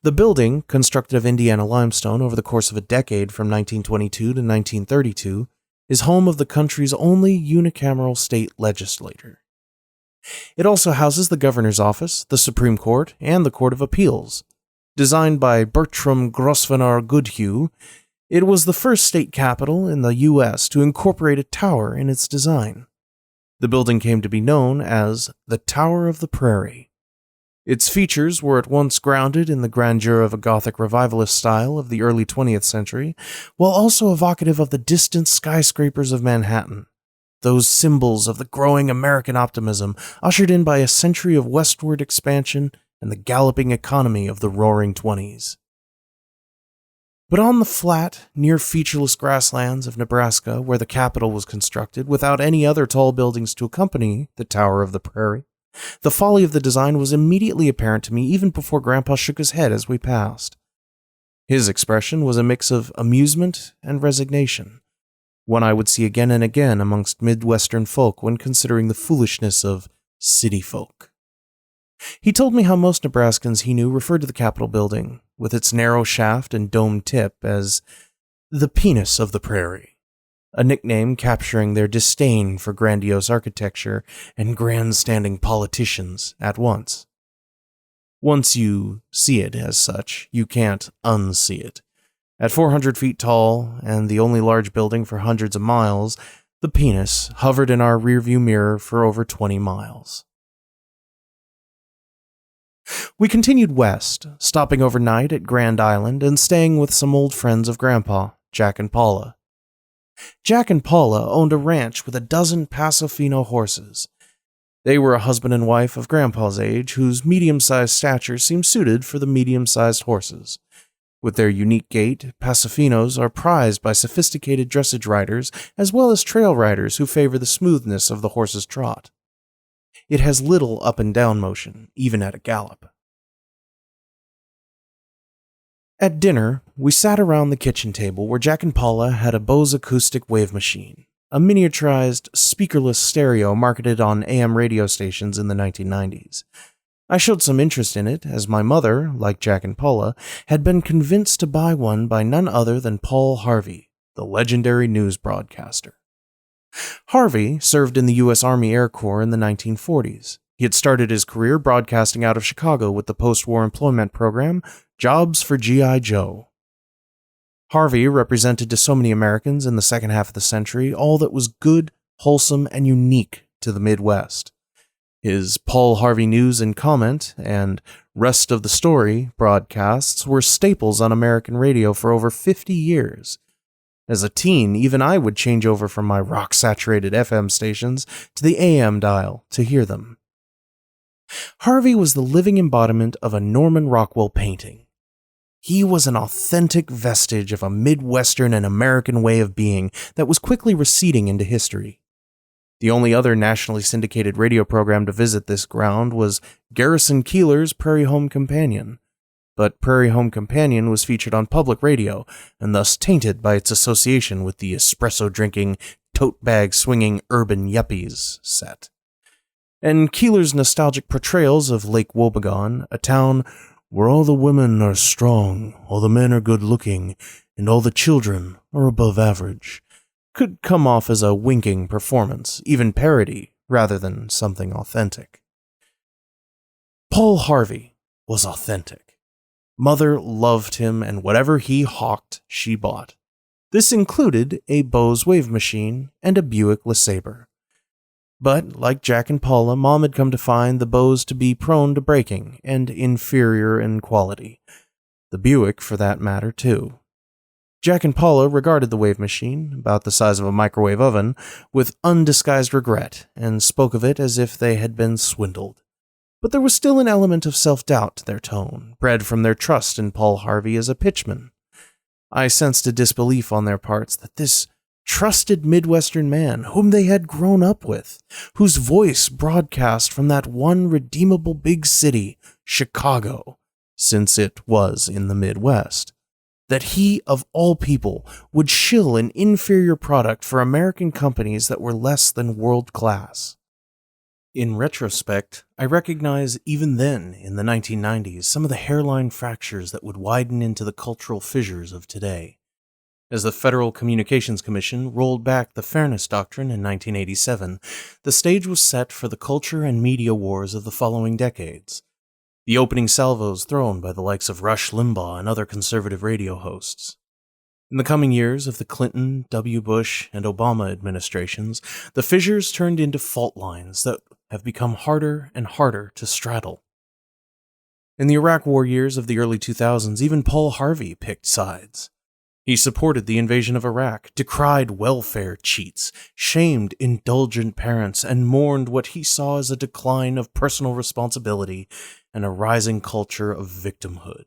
The building, constructed of Indiana limestone over the course of a decade from 1922 to 1932, is home of the country's only unicameral state legislature. It also houses the governor's office, the Supreme Court, and the Court of Appeals. Designed by Bertram Grosvenor Goodhue, it was the first state capitol in the U.S. to incorporate a tower in its design. The building came to be known as the Tower of the Prairie. Its features were at once grounded in the grandeur of a Gothic revivalist style of the early 20th century, while also evocative of the distant skyscrapers of Manhattan, those symbols of the growing American optimism ushered in by a century of westward expansion and the galloping economy of the Roaring Twenties. But on the flat, near featureless grasslands of Nebraska, where the Capitol was constructed, without any other tall buildings to accompany the Tower of the Prairie, the folly of the design was immediately apparent to me even before Grandpa shook his head as we passed. His expression was a mix of amusement and resignation, one I would see again and again amongst Midwestern folk when considering the foolishness of city folk. He told me how most Nebraskans he knew referred to the Capitol building, with its narrow shaft and domed tip, as the penis of the prairie, a nickname capturing their disdain for grandiose architecture and grandstanding politicians at once. Once you see it as such, you can't unsee it. At 400 feet tall, and the only large building for hundreds of miles, the penis hovered in our rearview mirror for over 20 miles. We continued west, stopping overnight at Grand Island and staying with some old friends of Grandpa, Jack and Paula. Jack and Paula owned a ranch with 12 Paso Fino horses. They were a husband and wife of Grandpa's age, whose medium-sized stature seemed suited for the medium-sized horses. With their unique gait, Paso Finos are prized by sophisticated dressage riders as well as trail riders who favor the smoothness of the horse's trot. It has little up and down motion, even at a gallop. At dinner, we sat around the kitchen table where Jack and Paula had a Bose acoustic wave machine, a miniaturized, speakerless stereo marketed on AM radio stations in the 1990s. I showed some interest in it, as my mother, like Jack and Paula, had been convinced to buy one by none other than Paul Harvey, the legendary news broadcaster. Harvey served in the U.S. Army Air Corps in the 1940s. He had started his career broadcasting out of Chicago with the post-war employment program, Jobs for G.I. Joe. Harvey represented to so many Americans in the second half of the century all that was good, wholesome, and unique to the Midwest. His Paul Harvey News and Comment and Rest of the Story broadcasts were staples on American radio for over 50 years. As a teen, even I would change over from my rock-saturated FM stations to the AM dial to hear them. Harvey was the living embodiment of a Norman Rockwell painting. He was an authentic vestige of a Midwestern and American way of being that was quickly receding into history. The only other nationally syndicated radio program to visit this ground was Garrison Keillor's Prairie Home Companion, but Prairie Home Companion was featured on public radio and thus tainted by its association with the espresso-drinking, tote-bag-swinging urban yuppies set. And Keillor's nostalgic portrayals of Lake Wobegon, a town where all the women are strong, all the men are good-looking, and all the children are above average, could come off as a winking performance, even parody, rather than something authentic. Paul Harvey was authentic. Mother loved him, and whatever he hawked, she bought. This included a Bose wave machine and a Buick LeSabre. But, like Jack and Paula, Mom had come to find the Bose to be prone to breaking and inferior in quality. The Buick, for that matter, too. Jack and Paula regarded the wave machine, about the size of a microwave oven, with undisguised regret, and spoke of it as if they had been swindled. But there was still an element of self-doubt to their tone, bred from their trust in Paul Harvey as a pitchman. I sensed a disbelief on their parts that this trusted Midwestern man, whom they had grown up with, whose voice broadcast from that one redeemable big city, Chicago, since it was in the Midwest, that he, of all people, would shill an inferior product for American companies that were less than world-class. In retrospect, I recognize even then, in the 1990s, some of the hairline fractures that would widen into the cultural fissures of today. As the Federal Communications Commission rolled back the Fairness Doctrine in 1987, the stage was set for the culture and media wars of the following decades. The opening salvos thrown by the likes of Rush Limbaugh and other conservative radio hosts. In the coming years of the Clinton, W. Bush, and Obama administrations, the fissures turned into fault lines that have become harder and harder to straddle. In the Iraq War years of the early 2000s, even Paul Harvey picked sides. He supported the invasion of Iraq, decried welfare cheats, shamed indulgent parents, and mourned what he saw as a decline of personal responsibility and a rising culture of victimhood.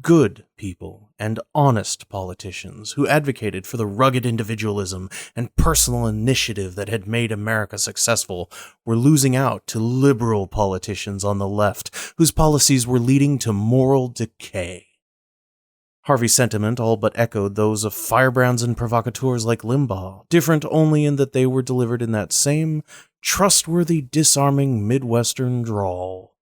Good people and honest politicians who advocated for the rugged individualism and personal initiative that had made America successful were losing out to liberal politicians on the left whose policies were leading to moral decay. Harvey's sentiment all but echoed those of firebrands and provocateurs like Limbaugh, different only in that they were delivered in that same trustworthy, disarming Midwestern drawl.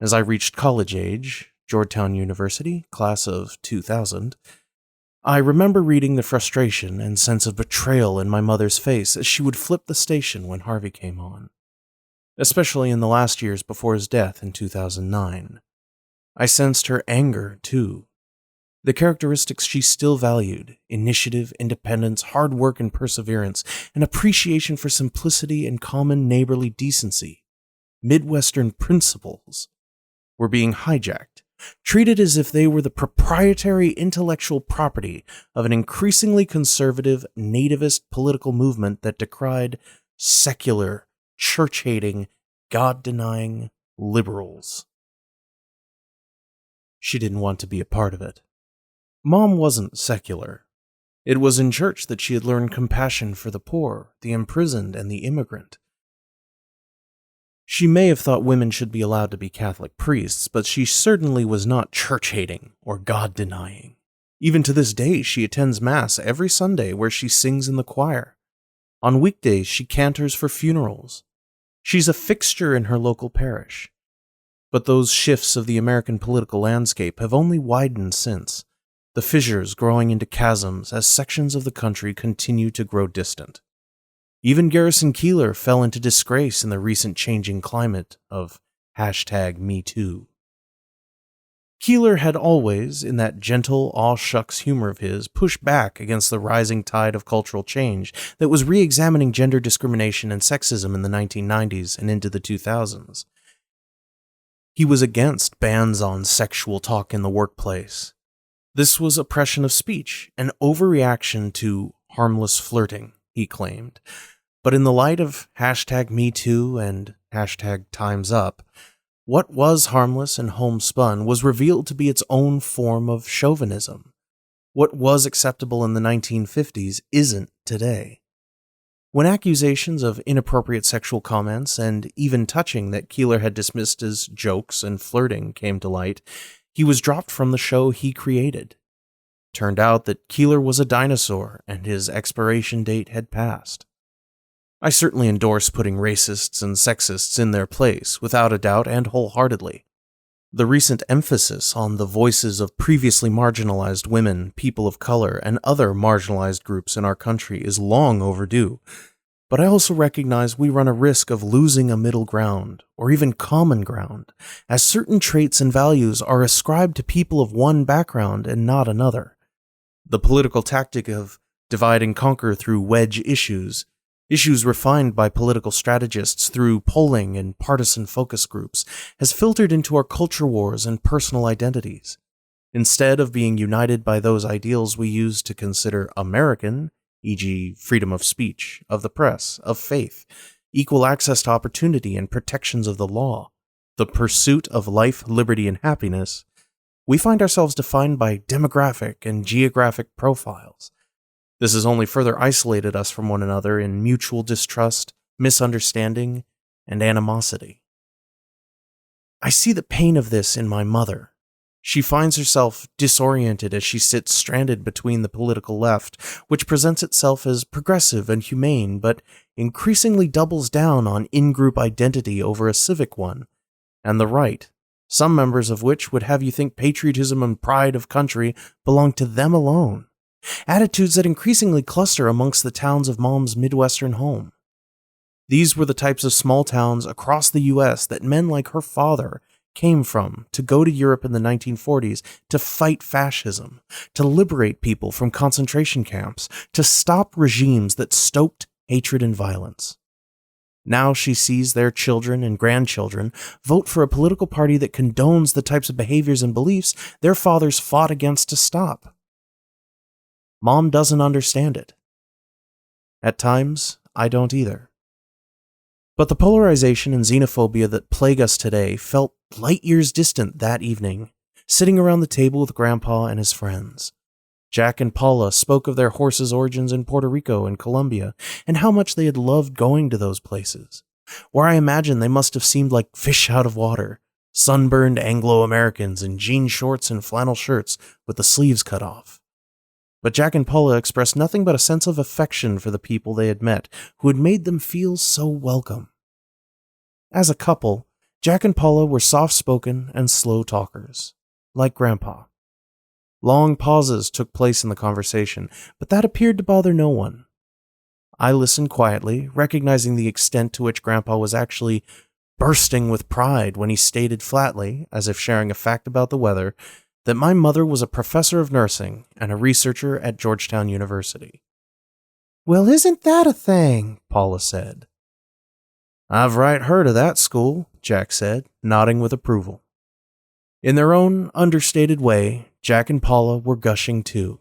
As I reached college age, Georgetown University, class of 2000, I remember reading the frustration and sense of betrayal in my mother's face as she would flip the station when Harvey came on, especially in the last years before his death in 2009. I sensed her anger, too. The characteristics she still valued, initiative, independence, hard work and perseverance, an appreciation for simplicity and common neighborly decency, Midwestern principles, were being hijacked, treated as if they were the proprietary intellectual property of an increasingly conservative, nativist political movement that decried secular, church-hating, God-denying liberals. She didn't want to be a part of it. Mom wasn't secular. It was in church that she had learned compassion for the poor, the imprisoned, and the immigrant. She may have thought women should be allowed to be Catholic priests, but she certainly was not church-hating or God-denying. Even to this day, she attends Mass every Sunday where she sings in the choir. On weekdays, she cantors for funerals. She's a fixture in her local parish. But those shifts of the American political landscape have only widened since, the fissures growing into chasms as sections of the country continue to grow distant. Even Garrison Keillor fell into disgrace in the recent changing climate of #MeToo. Keillor had always, in that gentle, aw-shucks humor of his, pushed back against the rising tide of cultural change that was re-examining gender discrimination and sexism in the 1990s and into the 2000s. He was against bans on sexual talk in the workplace. This was oppression of speech, an overreaction to harmless flirting, he claimed. But in the light of #MeToo and #TimesUp, what was harmless and homespun was revealed to be its own form of chauvinism. What was acceptable in the 1950s isn't today. When accusations of inappropriate sexual comments and even touching that Keillor had dismissed as jokes and flirting came to light, he was dropped from the show he created. Turned out that Keillor was a dinosaur and his expiration date had passed. I certainly endorse putting racists and sexists in their place, without a doubt and wholeheartedly. The recent emphasis on the voices of previously marginalized women, people of color, and other marginalized groups in our country is long overdue, but I also recognize we run a risk of losing a middle ground, or even common ground, as certain traits and values are ascribed to people of one background and not another. The political tactic of divide and conquer through wedge issues refined by political strategists through polling and partisan focus groups, has filtered into our culture wars and personal identities. Instead of being united by those ideals we use to consider American, e.g. freedom of speech, of the press, of faith, equal access to opportunity and protections of the law, the pursuit of life, liberty, and happiness, we find ourselves defined by demographic and geographic profiles. This has only further isolated us from one another in mutual distrust, misunderstanding, and animosity. I see the pain of this in my mother. She finds herself disoriented as she sits stranded between the political left, which presents itself as progressive and humane, but increasingly doubles down on in-group identity over a civic one, and the right, some members of which would have you think patriotism and pride of country belong to them alone. Attitudes that increasingly cluster amongst the towns of Mom's Midwestern home. These were the types of small towns across the US that men like her father came from to go to Europe in the 1940s to fight fascism, to liberate people from concentration camps, to stop regimes that stoked hatred and violence. Now she sees their children and grandchildren vote for a political party that condones the types of behaviors and beliefs their fathers fought against to stop. Mom doesn't understand it. At times, I don't either. But the polarization and xenophobia that plague us today felt light years distant that evening, sitting around the table with Grandpa and his friends. Jack and Paula spoke of their horses' origins in Puerto Rico and Colombia, and how much they had loved going to those places, where I imagine they must have seemed like fish out of water, sunburned Anglo-Americans in jean shorts and flannel shirts with the sleeves cut off. But Jack and Paula expressed nothing but a sense of affection for the people they had met, who had made them feel so welcome. As a couple, Jack and Paula were soft-spoken and slow talkers, like Grandpa. Long pauses took place in the conversation, but that appeared to bother no one. I listened quietly, recognizing the extent to which Grandpa was actually bursting with pride when he stated flatly, as if sharing a fact about the weather, that my mother was a professor of nursing and a researcher at Georgetown University. "Well, isn't that a thing?" Paula said. "I've right heard of that school," Jack said, nodding with approval. In their own understated way, Jack and Paula were gushing too.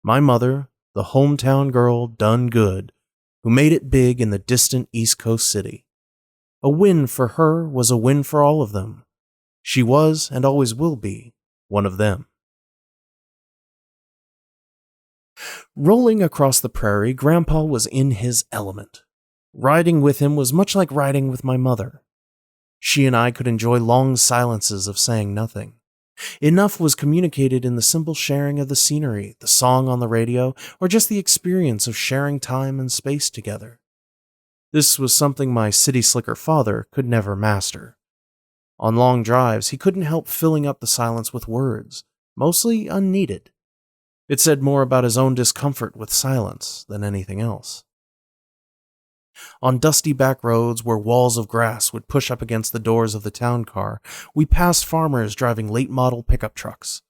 My mother, the hometown girl done good, who made it big in the distant East Coast city. A win for her was a win for all of them. She was, and always will be, one of them. Rolling across the prairie, Grandpa was in his element. Riding with him was much like riding with my mother. She and I could enjoy long silences of saying nothing. Enough was communicated in the simple sharing of the scenery, the song on the radio, or just the experience of sharing time and space together. This was something my city slicker father could never master. On long drives, he couldn't help filling up the silence with words, mostly unneeded. It said more about his own discomfort with silence than anything else. On dusty back roads where walls of grass would push up against the doors of the town car, we passed farmers driving late-model pickup trucks.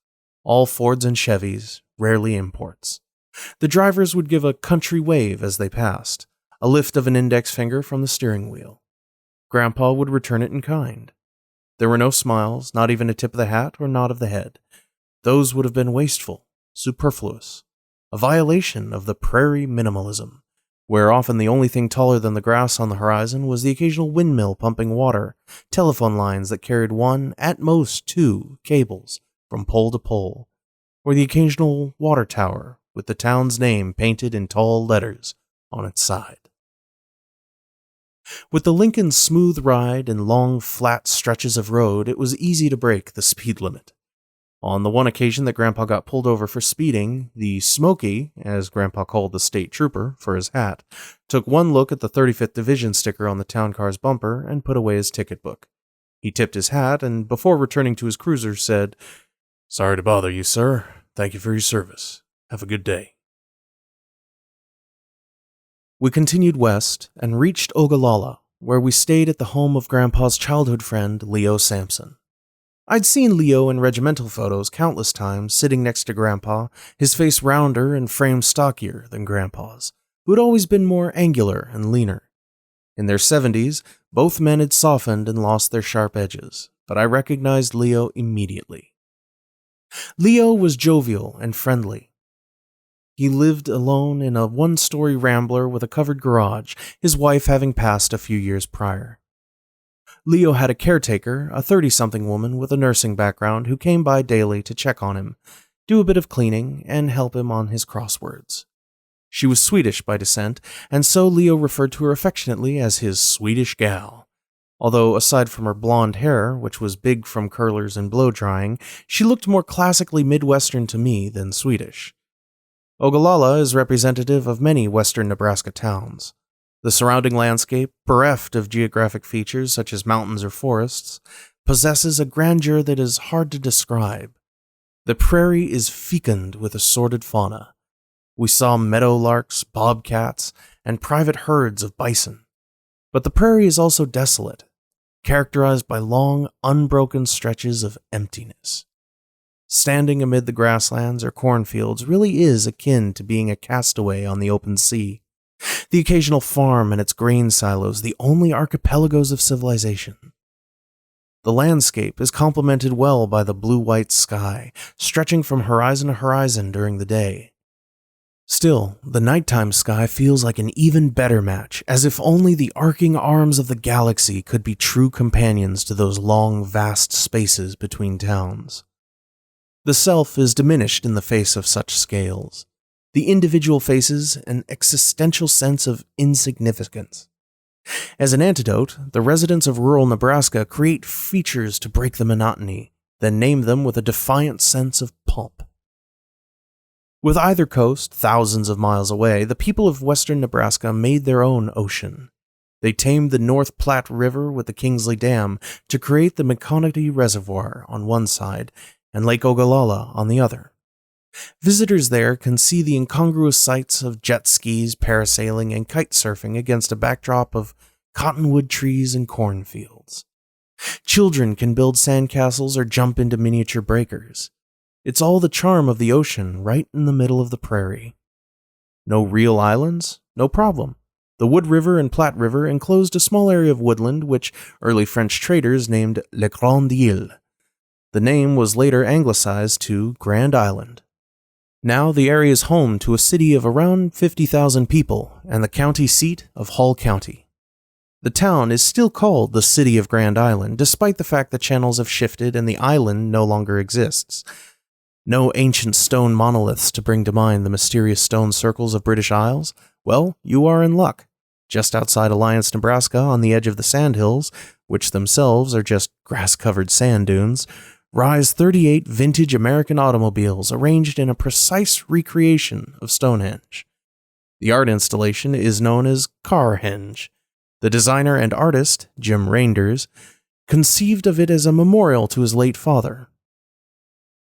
All Fords and Chevys, rarely imports. The drivers would give a country wave as they passed, a lift of an index finger from the steering wheel. Grandpa would return it in kind. There were no smiles, not even a tip of the hat or nod of the head. Those would have been wasteful, superfluous, a violation of the prairie minimalism, where often the only thing taller than the grass on the horizon was the occasional windmill pumping water, telephone lines that carried one, at most two, cables from pole to pole, or the occasional water tower with the town's name painted in tall letters on its side. With the Lincoln's smooth ride and long, flat stretches of road, it was easy to break the speed limit. On the one occasion that Grandpa got pulled over for speeding, the Smoky, as Grandpa called the state trooper for his hat, took one look at the 35th Division sticker on the town car's bumper and put away his ticket book. He tipped his hat and, before returning to his cruiser, said, "Sorry to bother you, sir. Thank you for your service. Have a good day." We continued west and reached Ogallala, where we stayed at the home of Grandpa's childhood friend, Leo Sampson. I'd seen Leo in regimental photos countless times, sitting next to Grandpa, his face rounder and frame stockier than Grandpa's, who had always been more angular and leaner. In their 70s, both men had softened and lost their sharp edges, but I recognized Leo immediately. Leo was jovial and friendly. He lived alone in a one-story rambler with a covered garage, his wife having passed a few years prior. Leo had a caretaker, a 30-something woman with a nursing background who came by daily to check on him, do a bit of cleaning, and help him on his crosswords. She was Swedish by descent, and so Leo referred to her affectionately as his Swedish gal. Although, aside from her blonde hair, which was big from curlers and blow-drying, she looked more classically Midwestern to me than Swedish. Ogallala is representative of many western Nebraska towns. The surrounding landscape, bereft of geographic features such as mountains or forests, possesses a grandeur that is hard to describe. The prairie is fecund with assorted fauna. We saw meadowlarks, bobcats, and private herds of bison. But the prairie is also desolate, characterized by long, unbroken stretches of emptiness. Standing amid the grasslands or cornfields really is akin to being a castaway on the open sea. The occasional farm and its grain silos, the only archipelagos of civilization. The landscape is complemented well by the blue-white sky, stretching from horizon to horizon during the day. Still, the nighttime sky feels like an even better match, as if only the arcing arms of the galaxy could be true companions to those long, vast spaces between towns. The self is diminished in the face of such scales. The individual faces an existential sense of insignificance. As an antidote, the residents of rural Nebraska create features to break the monotony, then name them with a defiant sense of pomp. With either coast, thousands of miles away, the people of western Nebraska made their own ocean. They tamed the North Platte River with the Kingsley Dam to create the McConaughey Reservoir on one side and Lake Ogallala on the other. Visitors there can see the incongruous sights of jet skis, parasailing, and kite surfing against a backdrop of cottonwood trees and cornfields. Children can build sandcastles or jump into miniature breakers. It's all the charm of the ocean right in the middle of the prairie. No real islands? No problem. The Wood River and Platte River enclosed a small area of woodland which early French traders named Les Grandes Îles. The name was later anglicized to Grand Island. Now the area is home to a city of around 50,000 people and the county seat of Hall County. The town is still called the City of Grand Island, despite the fact that channels have shifted and the island no longer exists. No ancient stone monoliths to bring to mind the mysterious stone circles of British Isles? Well, you are in luck. Just outside Alliance, Nebraska, on the edge of the sandhills, which themselves are just grass-covered sand dunes, rise 38 vintage American automobiles arranged in a precise recreation of Stonehenge. The art installation is known as Carhenge. The designer and artist, Jim Reinders, conceived of it as a memorial to his late father.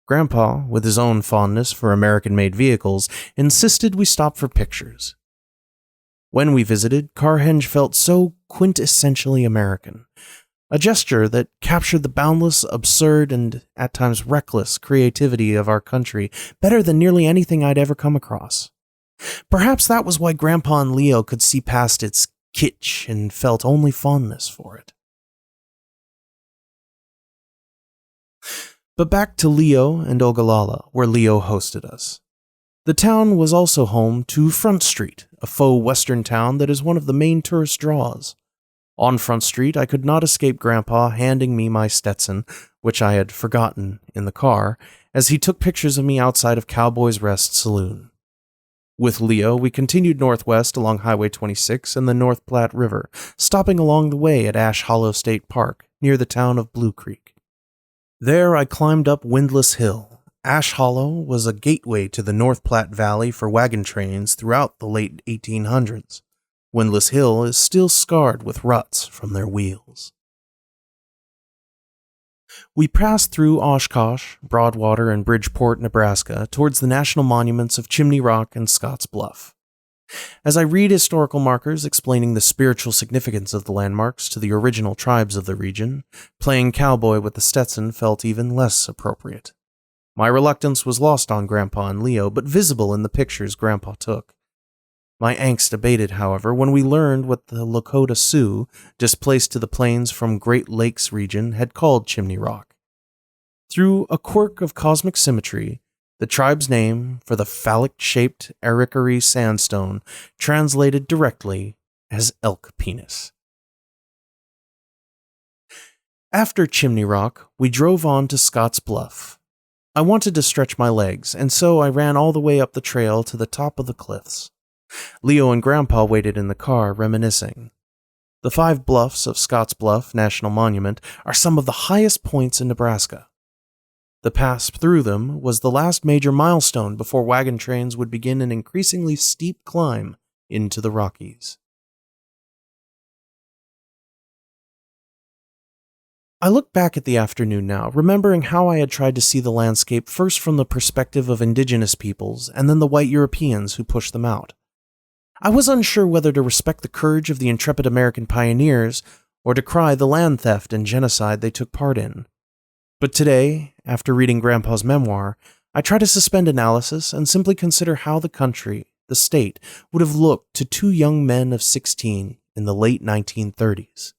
Grandpa, with his own fondness for American-made vehicles, insisted we stop for pictures. When we visited, Carhenge felt so quintessentially American, a gesture that captured the boundless, absurd, and at times reckless creativity of our country better than nearly anything I'd ever come across. Perhaps that was why Grandpa and Leo could see past its kitsch and felt only fondness for it. But back to Leo and Ogallala, where Leo hosted us. The town was also home to Front Street, a faux western town that is one of the main tourist draws. On Front Street, I could not escape Grandpa handing me my Stetson, which I had forgotten in the car, as he took pictures of me outside of Cowboy's Rest Saloon. With Leo, we continued northwest along Highway 26 and the North Platte River, stopping along the way at Ash Hollow State Park, near the town of Blue Creek. There I climbed up Windlass Hill. Ash Hollow was a gateway to the North Platte Valley for wagon trains throughout the late 1800s. Windlass Hill is still scarred with ruts from their wheels. We passed through Oshkosh, Broadwater, and Bridgeport, Nebraska, towards the national monuments of Chimney Rock and Scotts Bluff. As I read historical markers explaining the spiritual significance of the landmarks to the original tribes of the region, playing cowboy with the Stetson felt even less appropriate. My reluctance was lost on Grandpa and Leo, but visible in the pictures Grandpa took. My angst abated, however, when we learned what the Lakota Sioux, displaced to the plains from Great Lakes region, had called Chimney Rock. Through a quirk of cosmic symmetry, the tribe's name for the phallic-shaped Arikari sandstone translated directly as elk penis. After Chimney Rock, we drove on to Scotts Bluff. I wanted to stretch my legs, and so I ran all the way up the trail to the top of the cliffs. Leo and Grandpa waited in the car, reminiscing. The 5 bluffs of Scotts Bluff National Monument are some of the highest points in Nebraska. The pass through them was the last major milestone before wagon trains would begin an increasingly steep climb into the Rockies. I look back at the afternoon now, remembering how I had tried to see the landscape first from the perspective of indigenous peoples and then the white Europeans who pushed them out. I was unsure whether to respect the courage of the intrepid American pioneers or decry the land theft and genocide they took part in. But today, after reading Grandpa's memoir, I try to suspend analysis and simply consider how the country, the state, would have looked to 2 young men of 16 in the late 1930s.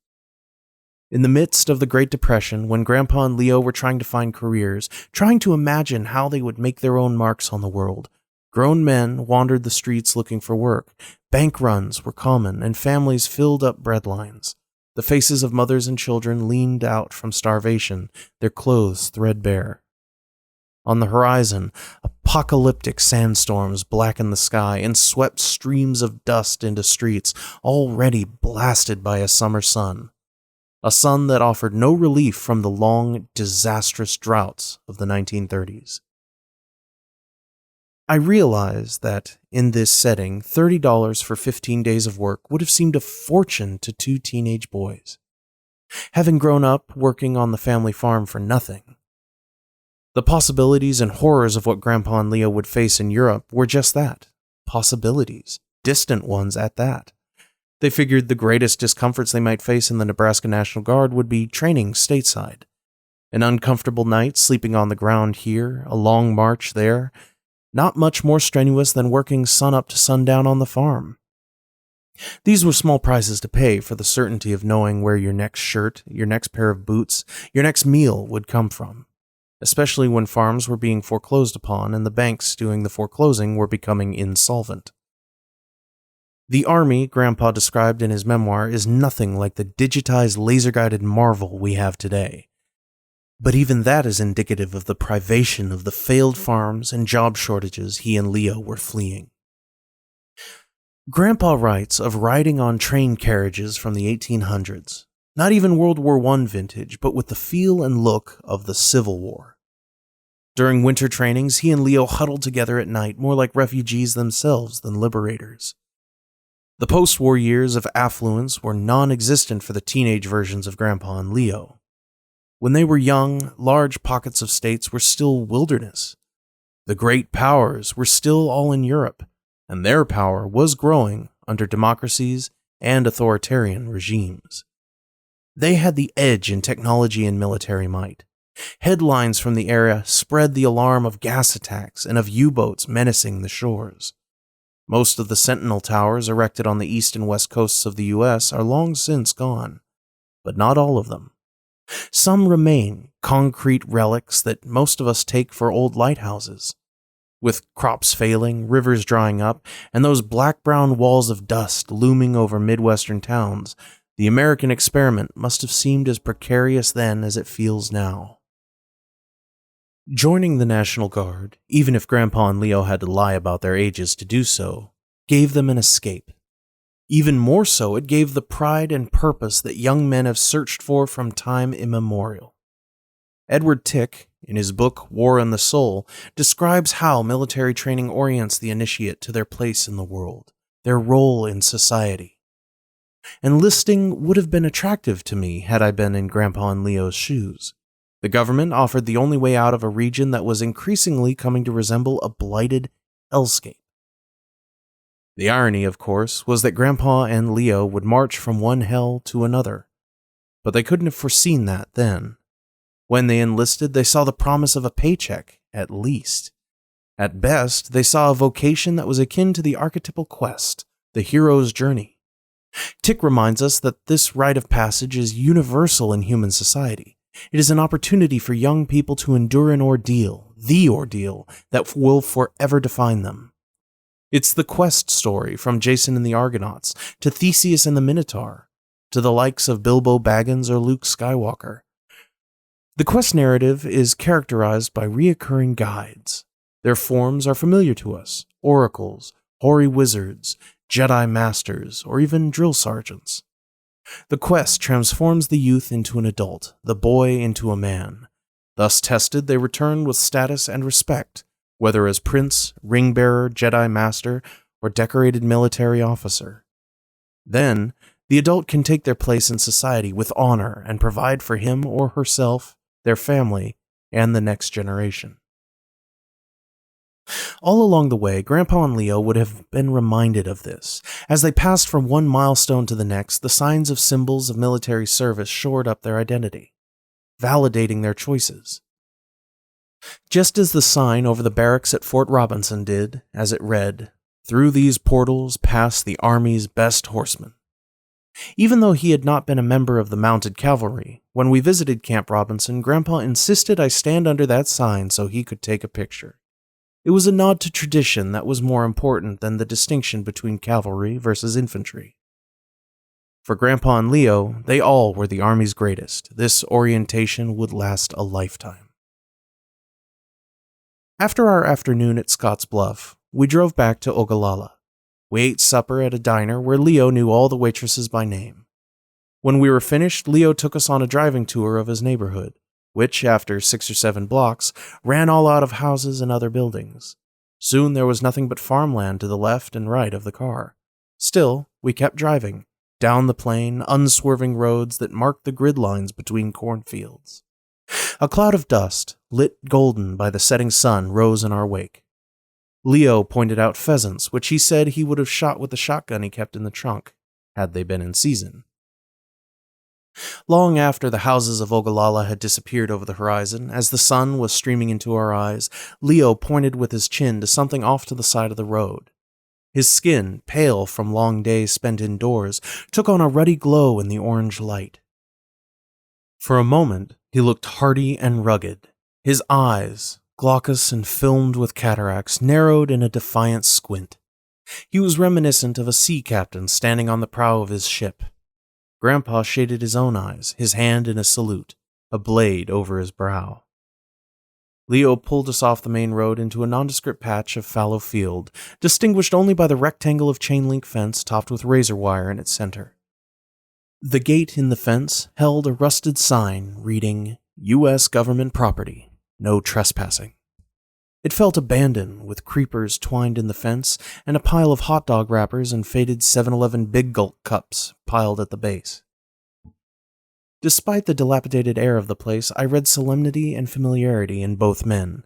In the midst of the Great Depression, when Grandpa and Leo were trying to find careers, trying to imagine how they would make their own marks on the world, grown men wandered the streets looking for work, bank runs were common, and families filled up bread lines. The faces of mothers and children leaned out from starvation, their clothes threadbare. On the horizon, apocalyptic sandstorms blackened the sky and swept streams of dust into streets already blasted by a summer sun. A sun that offered no relief from the long, disastrous droughts of the 1930s. I realized that, in this setting, $30 for 15 days of work would have seemed a fortune to 2 teenage boys, having grown up working on the family farm for nothing. The possibilities and horrors of what Grandpa and Leo would face in Europe were just that, possibilities, distant ones at that. They figured the greatest discomforts they might face in the Nebraska National Guard would be training stateside. An uncomfortable night sleeping on the ground here, a long march there, not much more strenuous than working sunup to sundown on the farm. These were small prices to pay for the certainty of knowing where your next shirt, your next pair of boots, your next meal would come from, especially when farms were being foreclosed upon and the banks doing the foreclosing were becoming insolvent. The army Grandpa described in his memoir is nothing like the digitized laser-guided marvel we have today. But even that is indicative of the privation of the failed farms and job shortages he and Leo were fleeing. Grandpa writes of riding on train carriages from the 1800s, not even World War I vintage, but with the feel and look of the Civil War. During winter trainings, he and Leo huddled together at night, more like refugees themselves than liberators. The post-war years of affluence were non-existent for the teenage versions of Grandpa and Leo. When they were young, large pockets of states were still wilderness. The great powers were still all in Europe, and their power was growing under democracies and authoritarian regimes. They had the edge in technology and military might. Headlines from the era spread the alarm of gas attacks and of U-boats menacing the shores. Most of the sentinel towers erected on the east and west coasts of the U.S. are long since gone, but not all of them. Some remain, concrete relics that most of us take for old lighthouses. With crops failing, rivers drying up, and those black-brown walls of dust looming over Midwestern towns, the American experiment must have seemed as precarious then as it feels now. Joining the National Guard, even if Grandpa and Leo had to lie about their ages to do so, gave them an escape. Even more so, it gave the pride and purpose that young men have searched for from time immemorial. Edward Tick, in his book War and the Soul, describes how military training orients the initiate to their place in the world, their role in society. Enlisting would have been attractive to me had I been in Grandpa and Leo's shoes. The government offered the only way out of a region that was increasingly coming to resemble a blighted hellscape. The irony, of course, was that Grandpa and Leo would march from one hell to another. But they couldn't have foreseen that then. When they enlisted, they saw the promise of a paycheck, at least. At best, they saw a vocation that was akin to the archetypal quest, the hero's journey. Tick reminds us that this rite of passage is universal in human society. It is an opportunity for young people to endure an ordeal, the ordeal that will forever define them. It's the quest story from Jason and the Argonauts to Theseus and the Minotaur, to the likes of Bilbo Baggins or Luke Skywalker. The quest narrative is characterized by reoccurring guides. Their forms are familiar to us: oracles, hoary wizards, Jedi masters, or even drill sergeants. The quest transforms the youth into an adult, the boy into a man. Thus tested, they return with status and respect, whether as prince, ring-bearer, Jedi master, or decorated military officer. Then, the adult can take their place in society with honor and provide for him or herself, their family, and the next generation. All along the way, Grandpa and Leo would have been reminded of this. As they passed from one milestone to the next, the signs of symbols of military service shored up their identity, validating their choices. Just as the sign over the barracks at Fort Robinson did, as it read, "Through these portals pass the Army's best horsemen." Even though he had not been a member of the mounted cavalry, when we visited Camp Robinson, Grandpa insisted I stand under that sign so he could take a picture. It was a nod to tradition that was more important than the distinction between cavalry versus infantry. For Grandpa and Leo, they all were the Army's greatest. This orientation would last a lifetime. After our afternoon at Scotts Bluff, we drove back to Ogallala. We ate supper at a diner where Leo knew all the waitresses by name. When we were finished, Leo took us on a driving tour of his neighborhood, which, after 6 or 7 blocks, ran all out of houses and other buildings. Soon there was nothing but farmland to the left and right of the car. Still, we kept driving, down the plain, unswerving roads that marked the grid lines between cornfields. A cloud of dust, lit golden by the setting sun, rose in our wake. Leo pointed out pheasants, which he said he would have shot with the shotgun he kept in the trunk, had they been in season. Long after the houses of Ogallala had disappeared over the horizon, as the sun was streaming into our eyes, Leo pointed with his chin to something off to the side of the road. His skin, pale from long days spent indoors, took on a ruddy glow in the orange light. For a moment, he looked hardy and rugged. His eyes, glaucous and filmed with cataracts, narrowed in a defiant squint. He was reminiscent of a sea captain standing on the prow of his ship. Grandpa shaded his own eyes, his hand in a salute, a blade over his brow. Leo pulled us off the main road into a nondescript patch of fallow field, distinguished only by the rectangle of chain-link fence topped with razor wire in its center. The gate in the fence held a rusted sign reading, "U.S. Government Property, No Trespassing." It felt abandoned, with creepers twined in the fence and a pile of hot dog wrappers and faded 7-Eleven Big Gulp cups piled at the base. Despite the dilapidated air of the place, I read solemnity and familiarity in both men.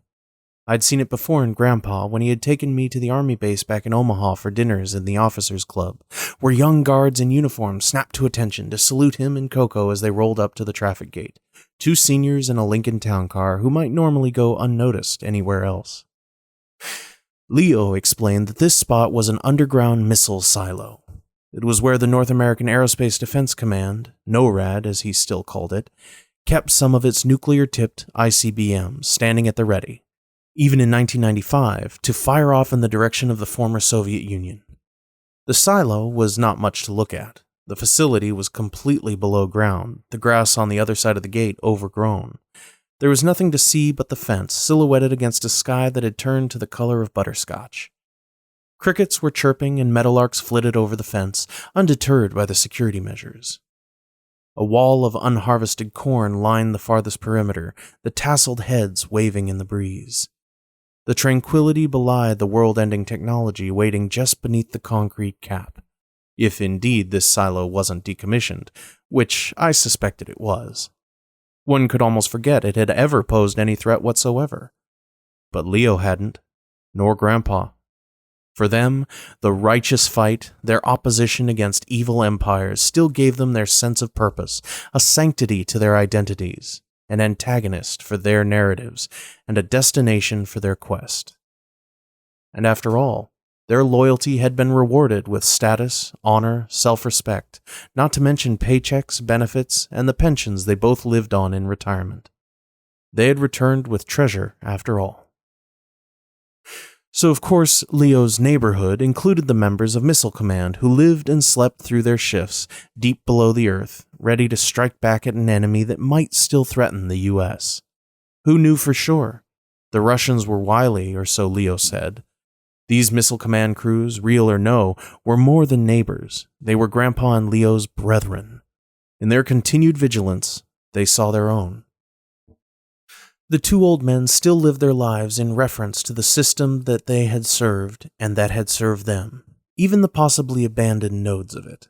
I'd seen it before in Grandpa when he had taken me to the army base back in Omaha for dinners in the officers' club, where young guards in uniform snapped to attention to salute him and Coco as they rolled up to the traffic gate, two seniors in a Lincoln town car who might normally go unnoticed anywhere else. Leo explained that this spot was an underground missile silo. It was where the North American Aerospace Defense Command, NORAD as he still called it, kept some of its nuclear-tipped ICBMs standing at the ready, even in 1995, to fire off in the direction of the former Soviet Union. The silo was not much to look at. The facility was completely below ground, the grass on the other side of the gate overgrown. There was nothing to see but the fence, silhouetted against a sky that had turned to the color of butterscotch. Crickets were chirping and meadowlarks flitted over the fence, undeterred by the security measures. A wall of unharvested corn lined the farthest perimeter, the tasseled heads waving in the breeze. The tranquility belied the world-ending technology waiting just beneath the concrete cap, if indeed this silo wasn't decommissioned, which I suspected it was. One could almost forget it had ever posed any threat whatsoever. But Leo hadn't, nor Grandpa. For them, the righteous fight, their opposition against evil empires, still gave them their sense of purpose, a sanctity to their identities, an antagonist for their narratives, and a destination for their quest. And after all, their loyalty had been rewarded with status, honor, self-respect, not to mention paychecks, benefits, and the pensions they both lived on in retirement. They had returned with treasure after all. So of course, Leo's neighborhood included the members of Missile Command who lived and slept through their shifts deep below the earth, ready to strike back at an enemy that might still threaten the US. Who knew for sure? The Russians were wily, or so Leo said. These Missile Command crews, real or no, were more than neighbors. They were Grandpa and Leo's brethren. In their continued vigilance, they saw their own. The two old men still lived their lives in reference to the system that they had served and that had served them, even the possibly abandoned nodes of it.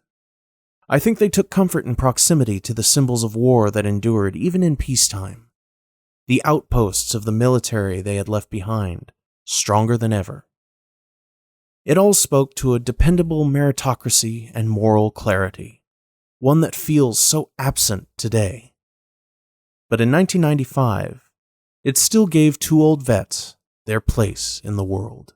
I think they took comfort in proximity to the symbols of war that endured even in peacetime. The outposts of the military they had left behind, stronger than ever. It all spoke to a dependable meritocracy and moral clarity, one that feels so absent today. But in 1995, it still gave two old vets their place in the world.